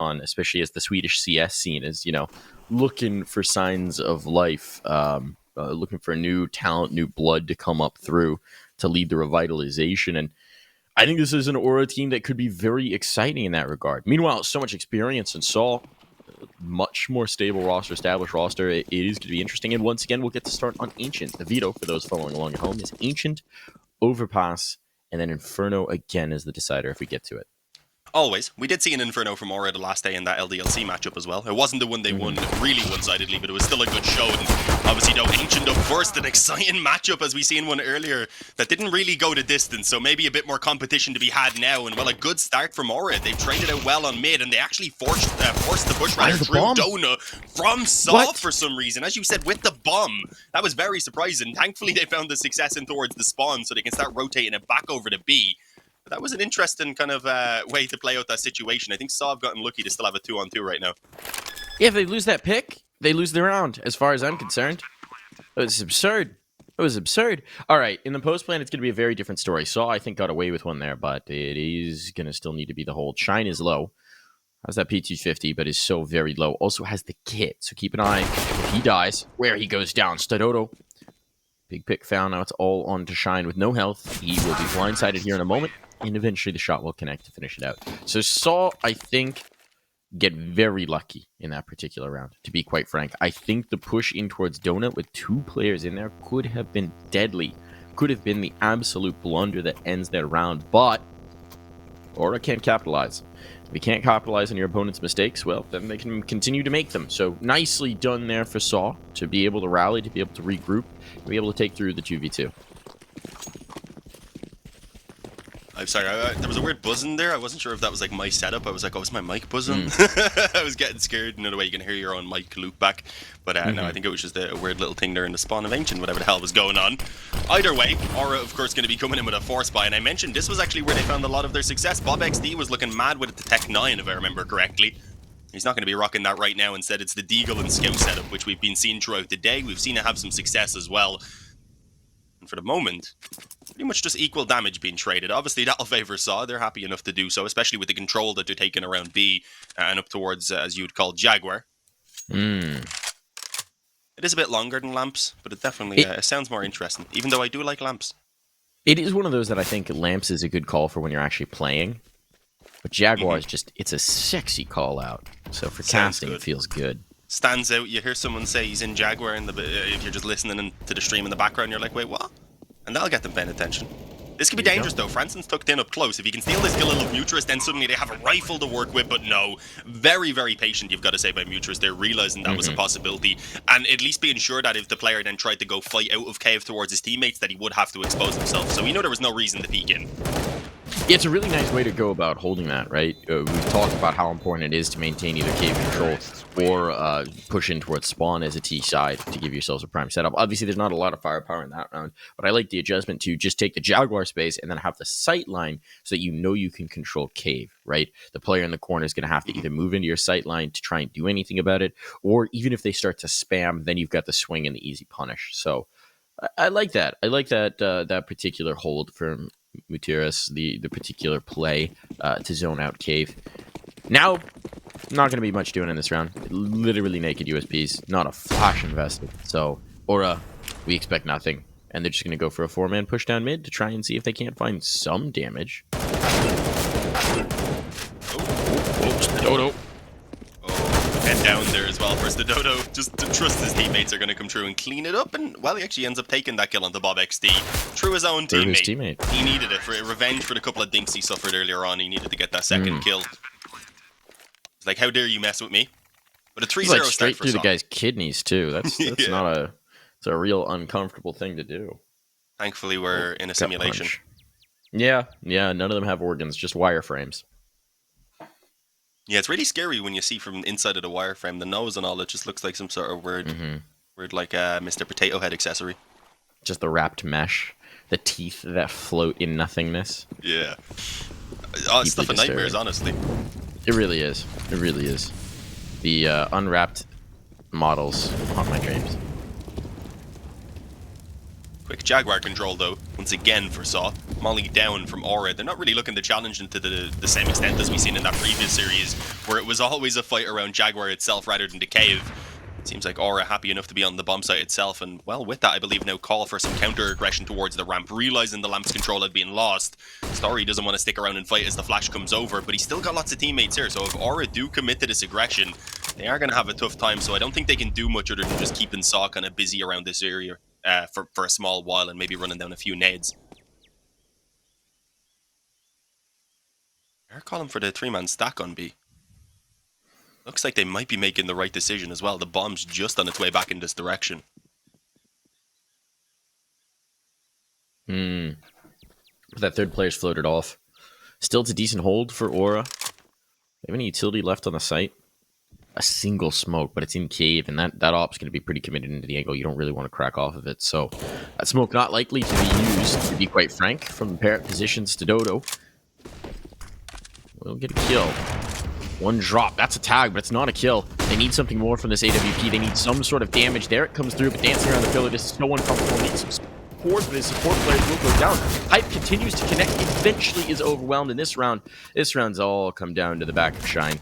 on, especially as the Swedish CS scene is, looking for signs of life, looking for new talent, new blood to come up through to lead the revitalization. And I think this is an Aura team that could be very exciting in that regard. Meanwhile, so much experience and Saw, much more stable roster, established roster. It is going to be interesting. And once again, we'll get to start on Ancient. The veto, for those following along at home, is Ancient, Overpass, and then Inferno again as the decider if we get to it. Always. We did see an Inferno from Aura the last day in that LDLC matchup as well. It wasn't the one they won really one-sidedly, but it was still a good show. And obviously, though, Ancient up first, an exciting matchup as we seen one earlier that didn't really go the distance, so maybe a bit more competition to be had now. And, well, a good start from Aura. They've traded out well on mid, and they actually forced the push right through Donut from Saw for some reason. As you said, with the bomb. That was very surprising. Thankfully, they found the success in towards the spawn, so they can start rotating it back over to B. But that was an interesting kind of way to play out that situation. I think Saw have gotten lucky to still have a 2-on-2 right now. Yeah, if they lose that pick, they lose the round, as far as I'm concerned. It was absurd. It was absurd. All right, in the post-plan, it's going to be a very different story. Saw, I think, got away with one there, but it is going to still need to be the hold. Shine is low. Has that P250, but is so very low. Also has the kit, so keep an eye. If he dies, where he goes down. Stadodo. Big pick found. Now it's all on to Shine with no health. He will be blindsided here in a moment. And eventually the shot will connect to finish it out. So Saw, I think, get very lucky in that particular round, to be quite frank. I think the push in towards Donut with 2 players in there could have been deadly. Could have been the absolute blunder that ends that round. But Aura can't capitalize. If you can't capitalize on your opponent's mistakes, well, then they can continue to make them. So nicely done there for Saw to be able to rally, to be able to regroup, to be able to take through the 2v2. I'm sorry, there was a weird buzzing there. I wasn't sure if that was like my setup. I was like, oh, is my mic buzzing? I was getting scared. No way you can hear your own mic loop back. But no, I think it was just a weird little thing there in the spawn of Ancient, whatever the hell was going on. Either way, Aura, of course, going to be coming in with a force buy. And I mentioned this was actually where they found a lot of their success. Bob XD was looking mad with the Tech 9, if I remember correctly. He's not going to be rocking that right now. Instead, it's the Deagle and Scout setup, which we've been seeing throughout the day. We've seen it have some success as well. And for the moment, pretty much just equal damage being traded. Obviously, that'll favor Saw. They're happy enough to do so, especially with the control that they're taking around B and up towards, as you would call, Jaguar. It is a bit longer than Lamps, but it definitely sounds more interesting, even though I do like Lamps. It is one of those that I think Lamps is a good call for when you're actually playing. But Jaguar is just, it's a sexy call out. So for casting, it feels good. Stands out. You hear someone say he's in Jaguar, and if you're just listening to the stream in the background, you're like, wait, what? And that'll get them paying attention. This could be dangerous, though. Franson's tucked in up close. If you can steal this kill of Mutris, then suddenly they have a rifle to work with, but no. Very, very patient, you've got to say, by Mutris. They're realizing that was a possibility, and at least being sure that if the player then tried to go fight out of cave towards his teammates, that he would have to expose himself. So we know there was no reason to peek in. Yeah, it's a really nice way to go about holding that, right? We've talked about how important it is to maintain either cave control or push in towards spawn as a T side to give yourselves a prime setup. Obviously, there's not a lot of firepower in that round, but I like the adjustment to just take the Jaguar space and then have the sight line so that you know you can control cave, right? The player in the corner is going to have to either move into your sight line to try and do anything about it, or even if they start to spam, then you've got the swing and the easy punish. So I like that. I like that that particular hold from Mutiris, the particular play to zone out cave. Now, not going to be much doing in this round. Literally naked USPs, not a flash invested. So, Aura, we expect nothing. And they're just going to go for a 4-man push down mid to try and see if they can't find some damage. Dodo. Head down there as well for Dodo, just to trust his teammates are going to come through and clean it up, and well, he actually ends up taking that kill onto Bob XD through his own teammate. He needed it for revenge for the couple of dinks he suffered earlier on. He needed to get that second kill. It's like, how dare you mess with me? But a 3-0 like start straight for through Saw. the guy's kidneys too. That's not a, it's a real uncomfortable thing to do. Thankfully, we're in a simulation. Punch. Yeah, none of them have organs, just wireframes. Yeah, it's really scary when you see from inside of the wireframe, the nose and all, it just looks like some sort of weird like Mr. Potato Head accessory. Just the wrapped mesh, the teeth that float in nothingness. Yeah. Oh, it's stuff of nightmares, honestly. It really is. It really is. The unwrapped models haunt my dreams. Quick Jaguar control, though, once again for Saw. Molly down from Aura. They're not really looking to challenge into the same extent as we've seen in that previous series, where it was always a fight around Jaguar itself rather than the cave. It seems like Aura happy enough to be on the bomb site itself, and well, with that, I believe now call for some counter-aggression towards the ramp, realizing the lamp's control had been lost. Story doesn't want to stick around and fight as the flash comes over, but he's still got lots of teammates here, so if Aura do commit to this aggression, they are going to have a tough time, so I don't think they can do much other than just keeping Saw kind of busy around this area. For a small while and maybe running down a few nades. They're calling for the 3-man stack on B. Looks like they might be making the right decision as well. The bomb's just on its way back in this direction. But that third player's floated off. Still, it's a decent hold for Aura. They have any utility left on the site? A single smoke, but it's in cave, and that op's going to be pretty committed into the angle. You don't really want to crack off of it. So that smoke not likely to be used, to be quite frank, from the parent positions to Dodo. We'll get a kill. One drop. That's a tag, but it's not a kill. They need something more from this AWP. They need some sort of damage. There it comes through, but dancing around the pillar, this is so uncomfortable. Needs some support, but his support players will go down. Hype continues to connect, eventually is overwhelmed in this round. This round's all come down to the back of Shine.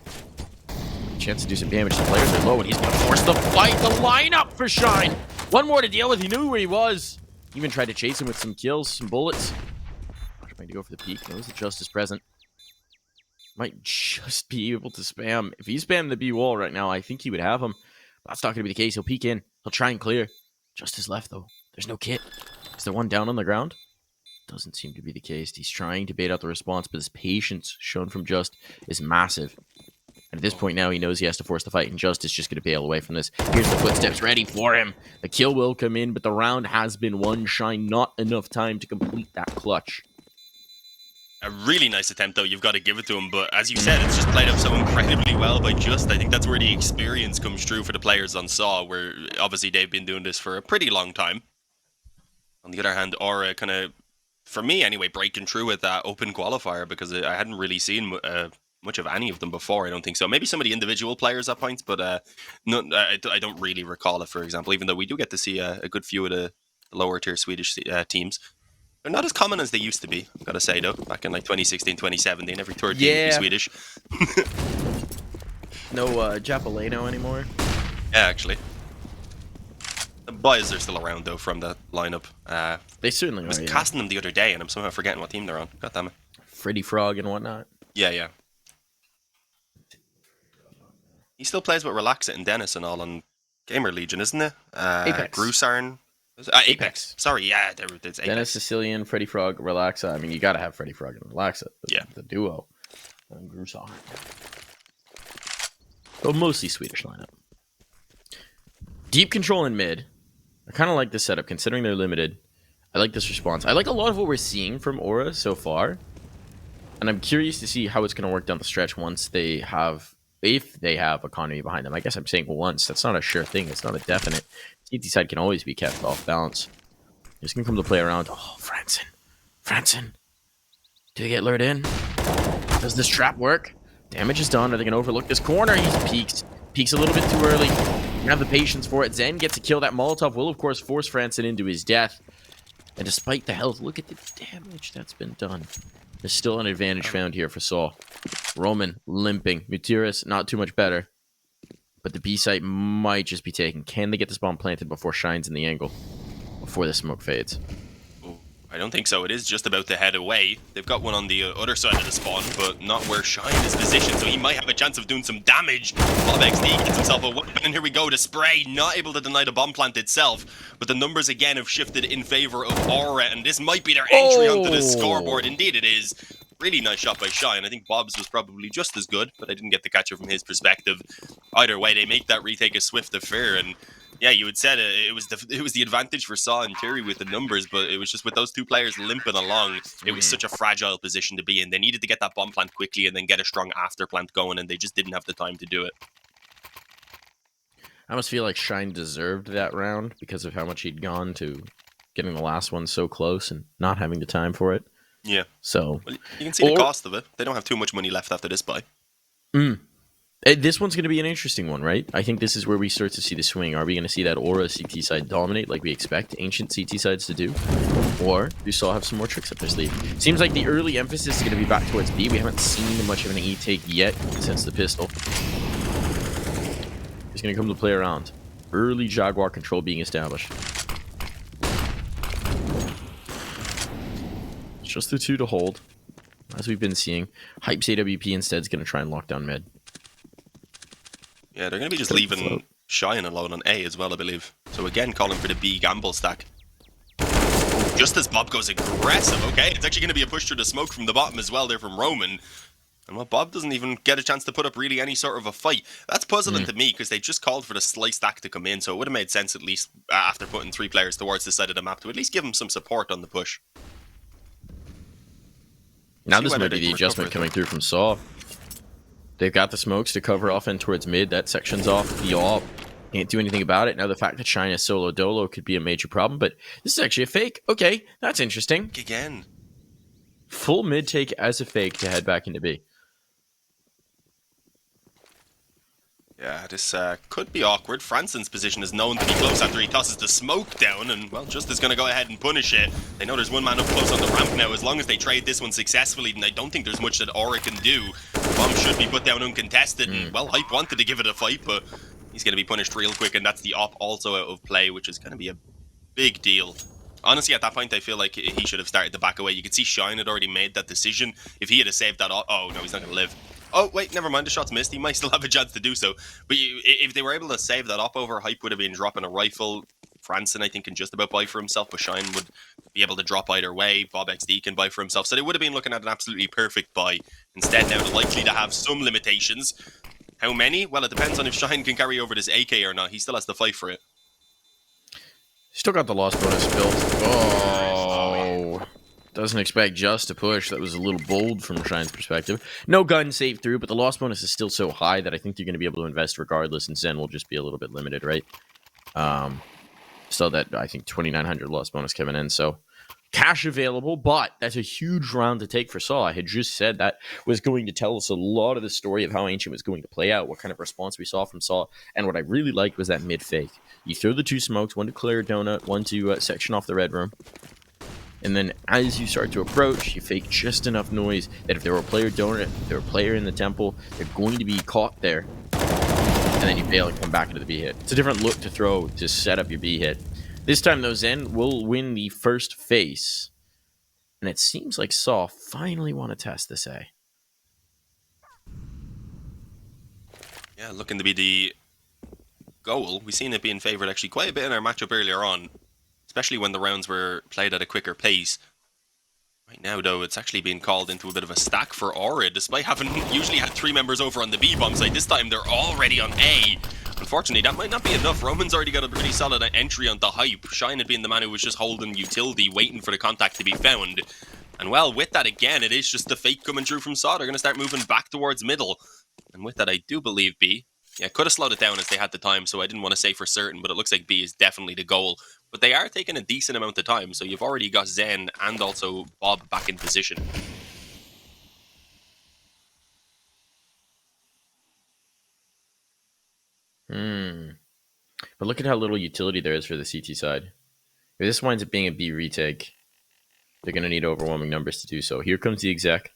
Chance to do some damage. The players are low, and he's going to force the fight. The lineup for Shine. One more to deal with. He knew where he was. Even tried to chase him with some kills, some bullets. Trying to go for the peak. Knows the Justice present. Might just be able to spam. If he spammed the B wall right now, I think he would have him. But that's not going to be the case. He'll peek in. He'll try and clear. Justice left, though. There's no kit. Is there one down on the ground? Doesn't seem to be the case. He's trying to bait out the response, but his patience shown from Just is massive. And at this point now, he knows he has to force the fight, and Just is just going to bail away from this. Here's the footsteps ready for him. The kill will come in, but the round has been won. Shine not enough time to complete that clutch. A really nice attempt, though. You've got to give it to him. But as you said, it's just played out so incredibly well by Just. I think that's where the experience comes through for the players on Saw, where obviously they've been doing this for a pretty long time. On the other hand, Aura kind of, for me anyway, breaking through with that open qualifier, because I hadn't really seen much of any of them before. I don't think so. Maybe some of the individual players at points, but I don't really recall it, for example, even though we do get to see a good few of the lower tier Swedish teams. They're not as common as they used to be, I've got to say, though. Back in like 2016, 2017, every third team would be Swedish. No Japaleno anymore? Yeah, actually. The boys are still around, though, from that lineup. They certainly are. I was casting them the other day, and I'm somehow forgetting what team they're on. God damn it. Freddy Frog and whatnot. Yeah. He still plays with Relaxit and Dennis and all on Gamer Legion, isn't it? Apex. Grusarn. Apex. Sorry, yeah, it's Apex. Dennis Sicilian, Freddy Frog, Relaxa. I mean, you got to have Freddy Frog and Relaxa. The duo. And Grusarn. But mostly Swedish lineup. Deep control in mid. I kind of like this setup, considering they're limited. I like this response. I like a lot of what we're seeing from Aura so far. And I'm curious to see how it's going to work down the stretch once they have, if they have economy behind them. I guess I'm saying once. That's not a sure thing. It's not a definite. TT side can always be kept off balance. Just going to come to play around. Oh, Franson. Do they get lured in? Does this trap work? Damage is done. Are they going to overlook this corner? He peeks. Peeks a little bit too early. You have the patience for it. Zen gets a kill. That Molotov will, of course, force Franson into his death. And despite the health, look at the damage that's been done. There's still an advantage found here for Saw. Roman limping. Mutiris, not too much better. But the B site might just be taken. Can they get this bomb planted before Shine's in the angle? Before the smoke fades? Ooh, I don't think so. It is just about to head away. They've got one on the other side of the spawn, but not where Shine is positioned, so he might have a chance of doing some damage. Bob XD gets himself a weapon, and here we go. The spray, not able to deny the bomb plant itself, but the numbers again have shifted in favor of Aura, and this might be their entry onto the scoreboard. Indeed it is. Really nice shot by Shine. I think Bob's was probably just as good, but I didn't get the catcher from his perspective. Either way, they make that retake a swift affair, and yeah, you had said it was the advantage for Saw in theory with the numbers, but it was just with those two players limping along, it was such a fragile position to be in. They needed to get that bomb plant quickly and then get a strong after plant going, and they just didn't have the time to do it. I almost feel like Shine deserved that round because of how much he'd gone to getting the last one so close and not having the time for it. Yeah. So well, you can see the cost of it. They don't have too much money left after this buy. They This one's going to be an interesting one, right? I think this is where we start to see the swing. Are we going to see that Aura CT side dominate like we expect ancient CT sides to do? Or do Saw have some more tricks up their sleeve? Seems like the early emphasis is going to be back towards B. We haven't seen much of an E take yet since the pistol. He's going to come to play around. Early Jaguar control being established. Just the 2 to hold, as we've been seeing. Hype's AWP instead is going to try and lock down mid. Yeah, they're going to be just leaving Cheyenne alone on A as well, I believe. So again, calling for the B gamble stack. Just as Bob goes aggressive, okay, it's actually going to be a push through the smoke from the bottom as well there from Roman. And well, Bob doesn't even get a chance to put up really any sort of a fight. That's puzzling to me, because they just called for the slice stack to come in, so it would have made sense at least after putting 3 players towards the side of the map to at least give them some support on the push. Now this might be the adjustment coming through from Saw. They've got the smokes to cover off and towards mid. That section's off. The AWP can't do anything about it. Now the fact that China solo dolo could be a major problem, but this is actually a fake. Okay, that's interesting. Again. Full mid take as a fake to head back into B. Yeah, this could be awkward. Franson's position is known to be close after he tosses the smoke down, and, well, Just is going to go ahead and punish it. They know there's one man up close on the ramp now. As long as they trade this one successfully, then I don't think there's much that Aura can do. The bomb should be put down uncontested, and, well, Hype wanted to give it a fight, but he's going to be punished real quick, and that's the op also out of play, which is going to be a big deal. Honestly, at that point, I feel like he should have started to back away. You could see Shine had already made that decision. If he had saved that op... Oh, no, he's not going to live. Oh, wait, never mind. The shot's missed. He might still have a chance to do so. But if they were able to save that op over, Hype would have been dropping a rifle. Franson, I think, can just about buy for himself, but Shine would be able to drop either way. Bob XD can buy for himself. So they would have been looking at an absolutely perfect buy. Instead, now they're likely to have some limitations. How many? Well, it depends on if Shine can carry over this AK or not. He still has to fight for it. Still got the lost bonus built. Oh, doesn't expect Just to push. That was a little bold from Shine's perspective. No gun saved through, but the lost bonus is still so high that I think you're going to be able to invest regardless, and Zen will just be a little bit limited, right? Still that, I think, 2,900 lost bonus coming in, so cash available, but that's a huge round to take for Saw. I had just said that was going to tell us a lot of the story of how Ancient was going to play out, what kind of response we saw from Saw, and what I really liked was that mid fake. You throw the 2 smokes, one to clear a donut, one to section off the red room, and then as you start to approach, you fake just enough noise that if there were a player donut, if there were a player in the temple, they're going to be caught there, and then you bail and come back into the B hit. It's a different look to throw to set up your B hit. This time, though, Zen will win the first face. And it seems like Saw finally want to test this A. Yeah, looking to be the goal. We've seen it being favoured actually quite a bit in our matchup earlier on. Especially when the rounds were played at a quicker pace. Right now, though, it's actually being called into a bit of a stack for Aura. Despite having usually had 3 members over on the B-bomb side, this time they're already on A. Unfortunately, that might not be enough. Roman's already got a pretty solid entry on the Hype. Shine had been the man who was just holding utility, waiting for the contact to be found. And well, with that again, it is just the fake coming through from Saw. They're going to start moving back towards middle. And with that, I do believe B. Yeah, could have slowed it down as they had the time, so I didn't want to say for certain, but it looks like B is definitely the goal. But they are taking a decent amount of time, so you've already got Zen and also Bob back in position. But look at how little utility there is for the CT side. If this winds up being a B retake, they're going to need overwhelming numbers to do so. Here comes the exec.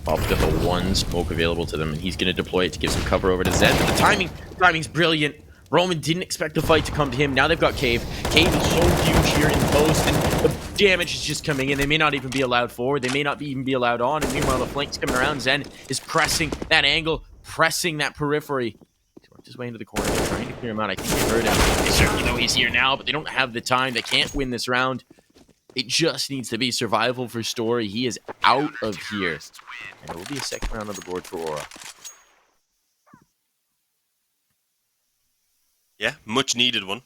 Bob's got the 1 smoke available to them, and he's going to deploy it to give some cover over to Zen. But the timing's brilliant. Roman didn't expect the fight to come to him. Now they've got Cave. Cave is so huge here in the post, and the damage is just coming in. They may not even be allowed forward. They may not even be allowed on. And meanwhile, the flank's coming around. Zen is pressing that angle, pressing that periphery. He's worked his way into the corner. They're trying to clear him out. I think they heard him. They certainly know he's here now, but they don't have the time. They can't win this round. It just needs to be survival for Story. He is out of here. And it will be a second round on the board for Aura. Yeah, much needed one.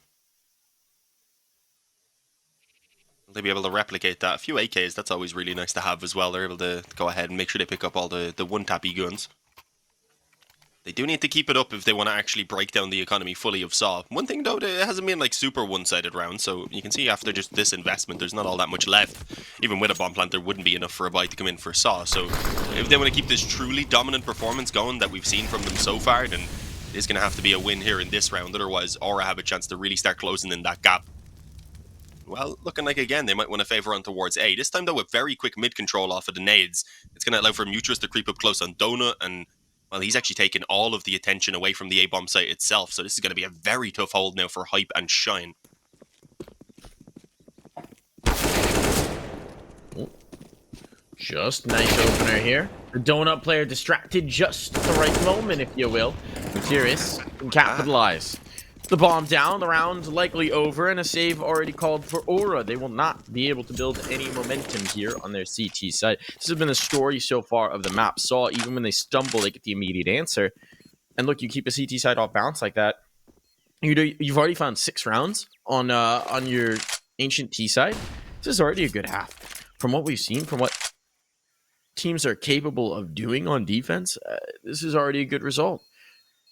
Will they be able to replicate that? A few AKs, that's always really nice to have as well. They're able to go ahead and make sure they pick up all the one-tappy guns. They do need to keep it up if they want to actually break down the economy fully of SAW. One thing though, it hasn't been like super one-sided round, so you can see after just this investment, there's not all that much left. Even with a bomb plant, there wouldn't be enough for a buy to come in for SAW. So if they want to keep this truly dominant performance going that we've seen from them so far, then it's going to have to be a win here in this round. Otherwise, Aura have a chance to really start closing in that gap. Well, looking like again, they might want to favor on towards A. This time though, with very quick mid control off of the nades, it's going to allow for Mutrus to creep up close on Donut, and well, he's actually taken all of the attention away from the A-bomb site itself, so this is going to be a very tough hold now for Hype and Shine. Just nice opener here. The Donut player distracted just at the right moment, if you will. Mysterious can capitalize. The bomb down, the round likely over, and a save already called for Aura. They will not be able to build any momentum here on their CT side. This has been the story so far of the map. Saw even when they stumble, they get the immediate answer. And look, you keep a CT side off balance like that. You've already found 6 rounds on your Ancient T side. This is already a good half. From what we've seen, from what teams are capable of doing on defense, this is already a good result.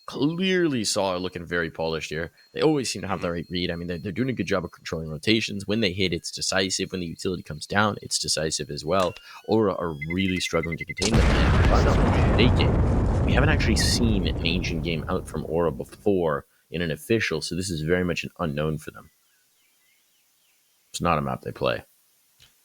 Clearly Saw are looking very polished here. They always seem to have the right read. I mean, they're doing a good job of controlling rotations. When they hit, it's decisive. When the utility comes down, it's decisive as well. Aura are really struggling to contain them. And if I'm not mistaken, we haven't actually seen an Ancient game out from Aura before in an official, so this is very much an unknown for them. It's not a map they play.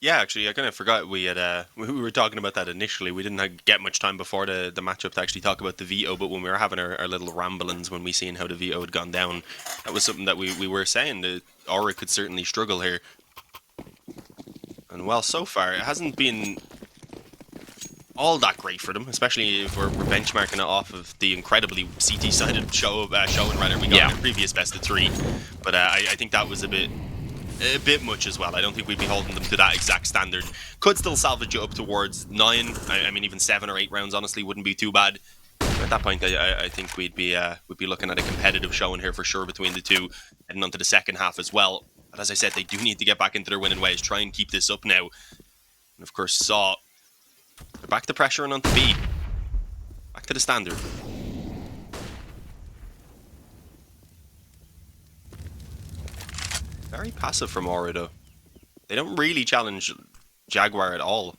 Yeah, actually, I kind of forgot we were talking about that initially. We didn't get much time before the matchup to actually talk about the veto, but when we were having our little ramblings when we seen how the veto had gone down, that was something that we were saying that Aura could certainly struggle here. And well, so far, it hasn't been all that great for them, especially if we're benchmarking it off of the incredibly CT-sided showing rather we got in the previous best of 3. But I think that was a bit much as well. I don't think we'd be holding them to that exact standard. Could still salvage it up towards 9. I mean, even 7 or 8 rounds, honestly, wouldn't be too bad. But at that point, I think we'd be looking at a competitive showing here for sure between the two, heading on to the second half as well. But as I said, they do need to get back into their winning ways, try and keep this up now. And of course, Saw, they're back to pressuring onto B. Back to the standard. Very passive from Aura, though. They don't really challenge Jaguar at all.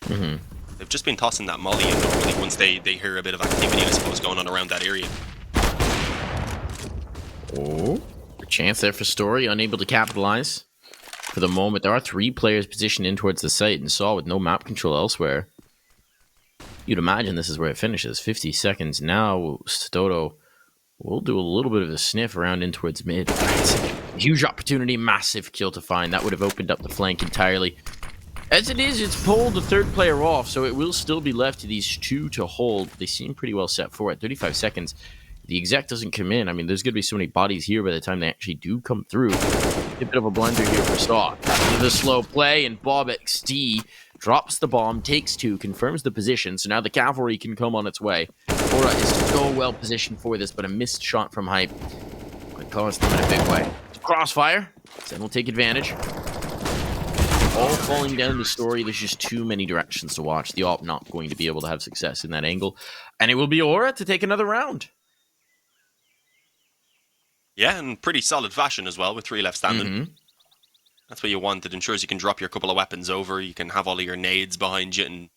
Mm-hmm. They've just been tossing that molly in normally once they hear a bit of activity, I suppose, going on around that area. Oh, a chance there for Story, unable to capitalize. For the moment, there are 3 players positioned in towards the site, and Saw with no map control elsewhere. You'd imagine this is where it finishes. 50 seconds now. Stoto will do a little bit of a sniff around in towards mid. Huge opportunity, massive kill to find. That would have opened up the flank entirely. As it is, it's pulled the 3rd player off, so it will still be left to these 2 to hold. They seem pretty well set for it. 35 seconds. The exec doesn't come in. I mean, there's going to be so many bodies here by the time they actually do come through. A bit of a blunder here for Saw. The slow play, and Bob XD drops the bomb, takes 2, confirms the position, so now the cavalry can come on its way. Aura is so well positioned for this, but a missed shot from Hype could cost them in a big way. Crossfire, Zen will take advantage. All falling down the Story. There's just too many directions to watch. The op not going to be able to have success in that angle. And it will be Aura to take another round. Yeah, and pretty solid fashion as well with 3 left standing. Mm-hmm. That's what you want. It ensures you can drop your couple of weapons over. You can have all of your nades behind you and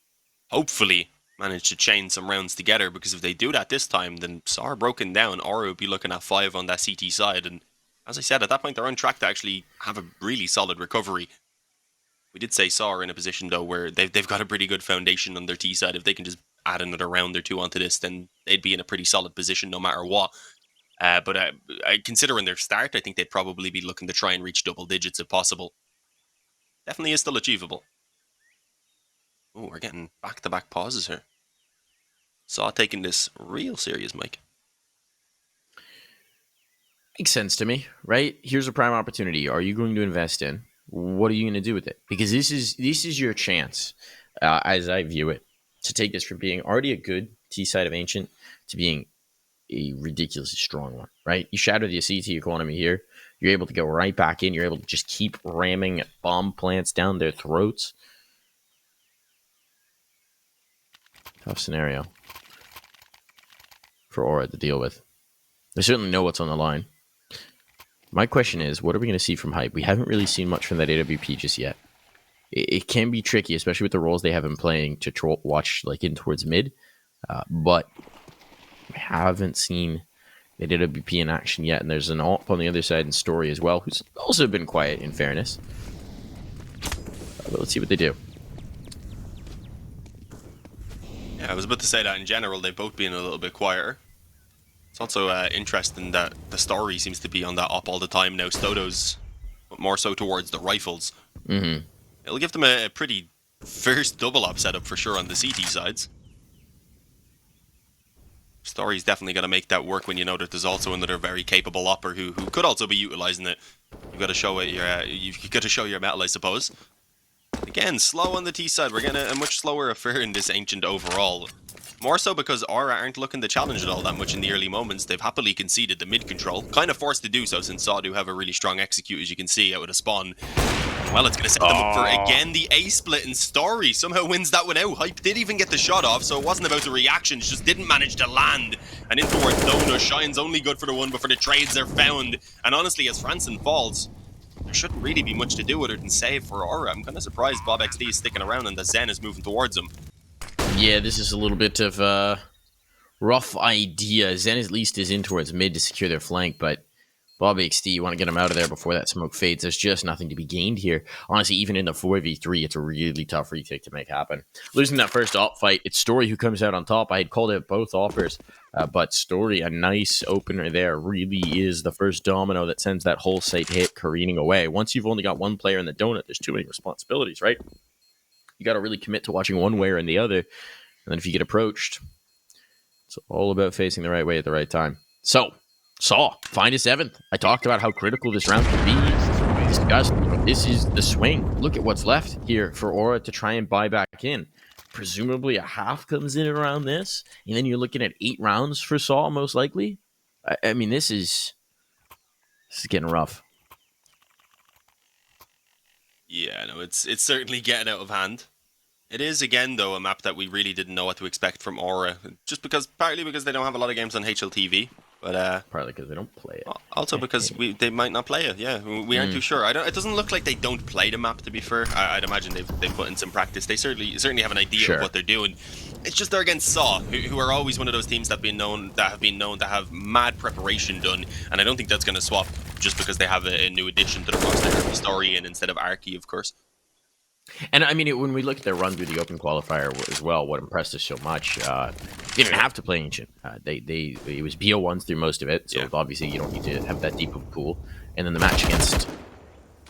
hopefully manage to chain some rounds together, because if they do that this time, then Saw are broken down. Aura would be looking at 5 on that CT side, and as I said, at that point, they're on track to actually have a really solid recovery. We did say Saw are in a position, though, where they've got a pretty good foundation on their T side. If they can just add another round or 2 onto this, then they'd be in a pretty solid position no matter what. But considering their start, I think they'd probably be looking to try and reach double digits if possible. Definitely is still achievable. Oh, we're getting back-to-back pauses here. Saw taking this real serious, Mike. Makes sense to me, right? Here's a prime opportunity. Are you going to invest in? What are you going to do with it? Because this is your chance, as I view it, to take this from being already a good T side of Ancient to being a ridiculously strong one, right? You shatter the CT economy here. You're able to go right back in. You're able to just keep ramming bomb plants down their throats. Tough scenario for Aura to deal with. They certainly know what's on the line. My question is, what are we going to see from Hype? We haven't really seen much from that AWP just yet. It can be tricky, especially with the roles they have him playing to watch like in towards mid. But we haven't seen the AWP in action yet, and there's an AWP on the other side in Story as well, who's also been quiet in fairness. But let's see what they do. Yeah, I was about to say that in general, they've both been a little bit quieter. It's also interesting that the Story seems to be on that up all the time now. Stodo's more so towards the rifles. Mm-hmm. It'll give them a pretty fierce double up setup for sure on the CT sides. Story's definitely going to make that work when you know that there's also another very capable upper who could also be utilizing it. You've got to show it. You've got to show your metal, I suppose. Again, slow on the T side. We're getting a much slower affair in this Ancient overall. More so because Aura aren't looking to challenge it all that much in the early moments. They've happily conceded the mid control. Kind of forced to do so since Saw do have a really strong execute, as you can see, out of the spawn. Well, it's going to set them up for, again, the A split in Story. Somehow wins that one out. Hype did even get the shot off, so it wasn't about the reactions. Just didn't manage to land. And in towards Donut. Shine's only good for the one, but for the trades they're found. And honestly, as Franson falls, there shouldn't really be much to do other than save for Aura. I'm kind of surprised Bob XD is sticking around and the Zen is moving towards him. Yeah, this is a little bit of a rough idea. Zen at least is in towards mid to secure their flank, but Bob XD, you want to get him out of there before that smoke fades. There's just nothing to be gained here. Honestly, even in the 4v3, it's a really tough retake to make happen. Losing that first op fight, it's Story who comes out on top. I had called out both offers, but Story, a nice opener there, really is the first domino that sends that whole site hit careening away. Once you've only got one player in the donut, there's too many responsibilities, right? You got to really commit to watching one way or the other. And then if you get approached, it's all about facing the right way at the right time. So, Saw, find a 7th. I talked about how critical this round could be. We discussed, this is the swing. Look at what's left here for Aura to try and buy back in. Presumably a half comes in around this, and then you're looking at 8 rounds for Saw, most likely. I mean, this is getting rough. Yeah, no, it's certainly getting out of hand. It is, again, though, a map that we really didn't know what to expect from Aura. Just partly because they don't have a lot of games on HLTV. But partly because they don't play it. Also because they might not play it. Yeah, we aren't too sure. It doesn't look like they don't play the map. To be fair, I'd imagine they've put in some practice. They certainly have an idea of what they're doing. It's just they're against Saw, who are always one of those teams that have been known to have mad preparation done, and I don't think that's going to swap just because they have a new addition to the roster, Story, and instead of Arky, of course. And I mean, when we look at their run through the open qualifier as well, what impressed us so much, they didn't have to play Ancient. It was BO1s through most of it, so obviously you don't need to have that deep of a pool. And then the match against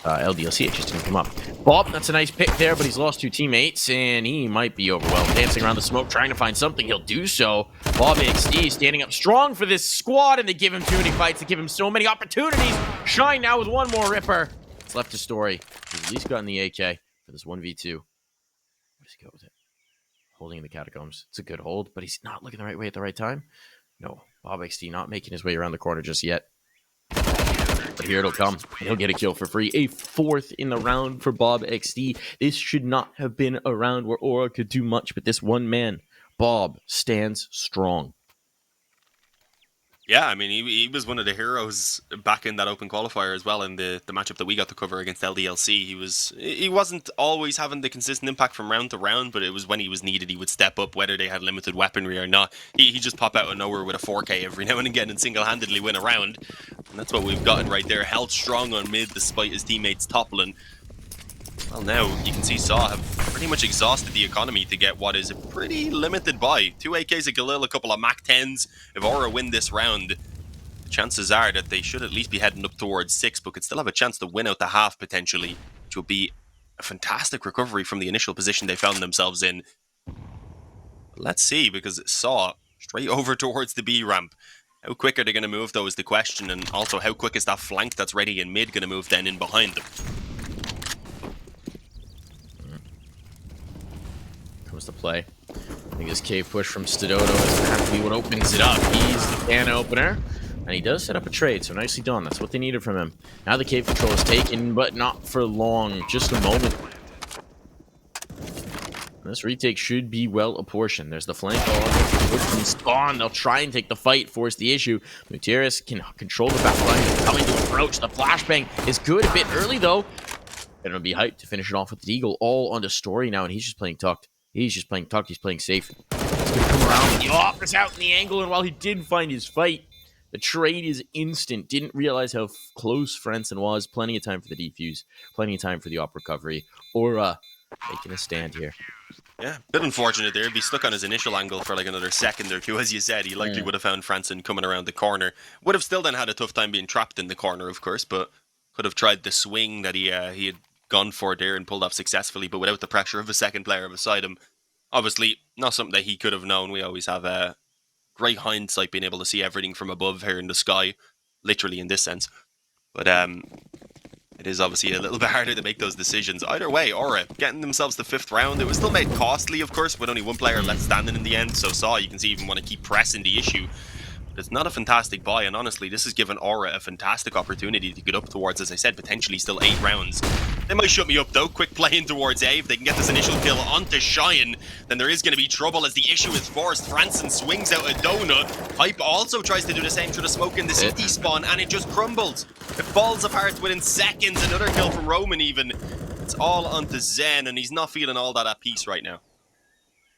LDLC, it just didn't come up. Bob, that's a nice pick there, but he's lost 2 teammates, and he might be overwhelmed. Dancing around the smoke, trying to find something, he'll do so. Bob XD standing up strong for this squad, and they give him too many fights, they give him so many opportunities. Shine now with one more ripper. It's left to Story. He's at least gotten the AK. For this 1v2. We'll just go with it. Holding in the catacombs. It's a good hold, but he's not looking the right way at the right time. No, Bob XD not making his way around the corner just yet. But here it'll come. He'll get a kill for free. A 4th in the round for Bob XD. This should not have been a round where Aura could do much, but this one man, Bob, stands strong. Yeah, I mean, he was one of the heroes back in that open qualifier as well in the matchup that we got to cover against LDLC. He wasn't always having the consistent impact from round to round, but it was when he was needed, he would step up, whether they had limited weaponry or not. He just pop out of nowhere with a 4K every now and again and single-handedly win a round. And that's what we've gotten right there. Held strong on mid despite his teammates toppling. Well, now you can see Saw have pretty much exhausted the economy to get what is a pretty limited buy. 2 AKs, a Galil, a couple of Mac 10s. If Aura win this round, the chances are that they should at least be heading up towards 6, but could still have a chance to win out the half potentially, which would be a fantastic recovery from the initial position they found themselves in. Let's see, because Saw straight over towards the B ramp. How quick are they going to move, though, is the question, and also how quick is that flank that's ready in mid going to move then in behind them? Comes to play. I think this cave push from Stododo is going to have to be what opens it up. He's the can opener, and he does set up a trade, so nicely done. That's what they needed from him. Now the cave control is taken, but not for long. Just a moment. This retake should be well apportioned. There's the flank all spawn. They'll try and take the fight, force the issue. Gutierrez can control the back line. He's coming to approach. The flashbang is good. A bit early, though. And it'll be hyped to finish it off with the Deagle all on the story now, and he's just playing tucked. He's just playing tucked. He's playing safe. He's going to come around. The offers out in the angle, and while he did find his fight, the trade is instant. Didn't realize how close Franson was. Plenty of time for the defuse. Plenty of time for the op recovery. Aura making a stand here. Yeah, bit unfortunate there. He'd be stuck on his initial angle for like another second or two. As you said, he likely would have found Franson coming around the corner. Would have still then had a tough time being trapped in the corner, of course, but could have tried the swing that he had gone for there and pulled off successfully, but without the pressure of a second player beside him. Obviously, not something that he could have known. We always have great hindsight being able to see everything from above here in the sky, literally in this sense. But it is obviously a little bit harder to make those decisions. Either way, Aura getting themselves the 5th round. It was still made costly, of course, with only one player left standing in the end. So Saw, you can see, even want to keep pressing the issue. But it's not a fantastic buy, and honestly, this has given Aura a fantastic opportunity to get up towards, as I said, potentially still 8 rounds. They might shut me up though. Quick play in towards A. If they can get this initial kill onto Shine, then there is going to be trouble as the issue is forced. Franson swings out a donut. Hype also tries to do the same through the smoke in the CT spawn, and it just crumbles. It falls apart within seconds. Another kill from Roman even. It's all onto Zen, and he's not feeling all that at peace right now.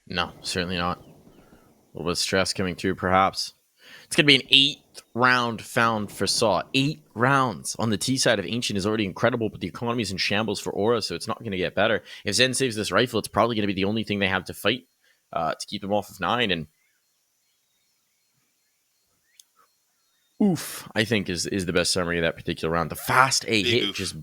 No, certainly not. A little bit of stress coming through, perhaps. It's going to be an 8th round found for Saw. 8 rounds on the T side of Ancient is already incredible, but the economy is in shambles for Aura, so it's not going to get better. If Zen saves this rifle, it's probably going to be the only thing they have to fight to keep them off of 9. And oof, I think is the best summary of that particular round. The fast A hit just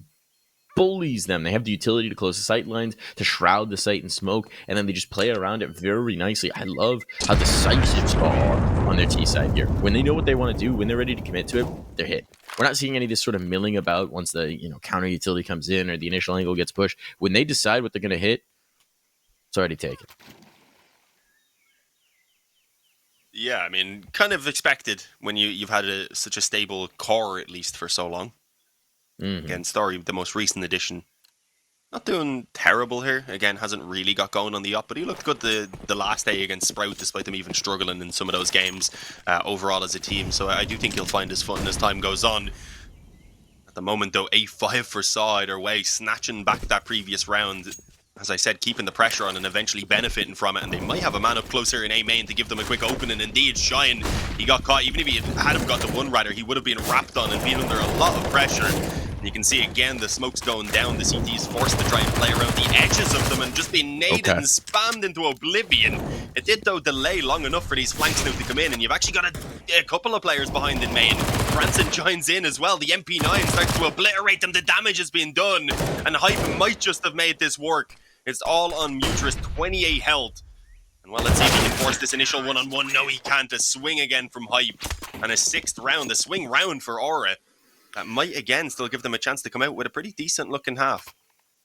bullies them. They have the utility to close the sight lines, to shroud the site in smoke, and then they just play around it very nicely. I love how decisive Saw are on their T side here. When they know what they want to do, when they're ready to commit to it, they're hit. We're not seeing any of this sort of milling about once the counter utility comes in or the initial angle gets pushed. When they decide what they're going to hit, it's already taken. Yeah, I mean, kind of expected when you've had such a stable core, at least, for so long. Again, Story, the most recent addition, not doing terrible here. Again, hasn't really got going on the up, but he looked good the last day against Sprout, despite them even struggling in some of those games overall as a team. So I do think he'll find his fun as time goes on. At the moment, though, A5 for Saw either way, snatching back that previous round. As I said, keeping the pressure on and eventually benefiting from it, and they might have a man up closer in A main to give them a quick opening. Indeed, Shine, he got caught. Even if he had got the one rider, he would have been wrapped on and been under a lot of pressure. You can see again the smoke's going down. The CT is forced to try and play around the edges of them and just being naded and spammed into oblivion. It did, though, delay long enough for these flanks now to come in, and you've actually got a couple of players behind in main. Franson joins in as well. The MP9 starts to obliterate them. The damage is being done, and Hype might just have made this work. It's all on Mutrus, 28 health. And well, let's see if he can force this initial one-on-one. No, he can't. A swing again from Hype, and a 6th round, a swing round for Aura. That might, again, still give them a chance to come out with a pretty decent-looking half.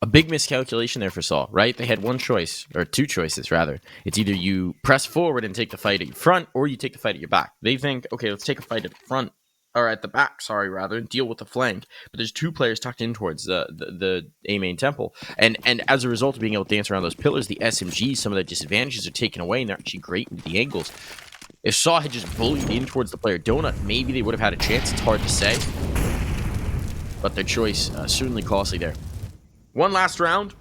A big miscalculation there for Saw, right? They had one choice, or 2 choices, rather. It's either you press forward and take the fight at your front, or you take the fight at your back. They think, okay, let's take a fight at the front, or at the back, and deal with the flank. But there's 2 players tucked in towards the A main temple. And as a result of being able to dance around those pillars, the SMGs, some of the disadvantages are taken away, and they're actually great into the angles. If Saw had just bullied in towards the player Donut, maybe they would have had a chance. It's hard to say. But their choice certainly costly there. One last round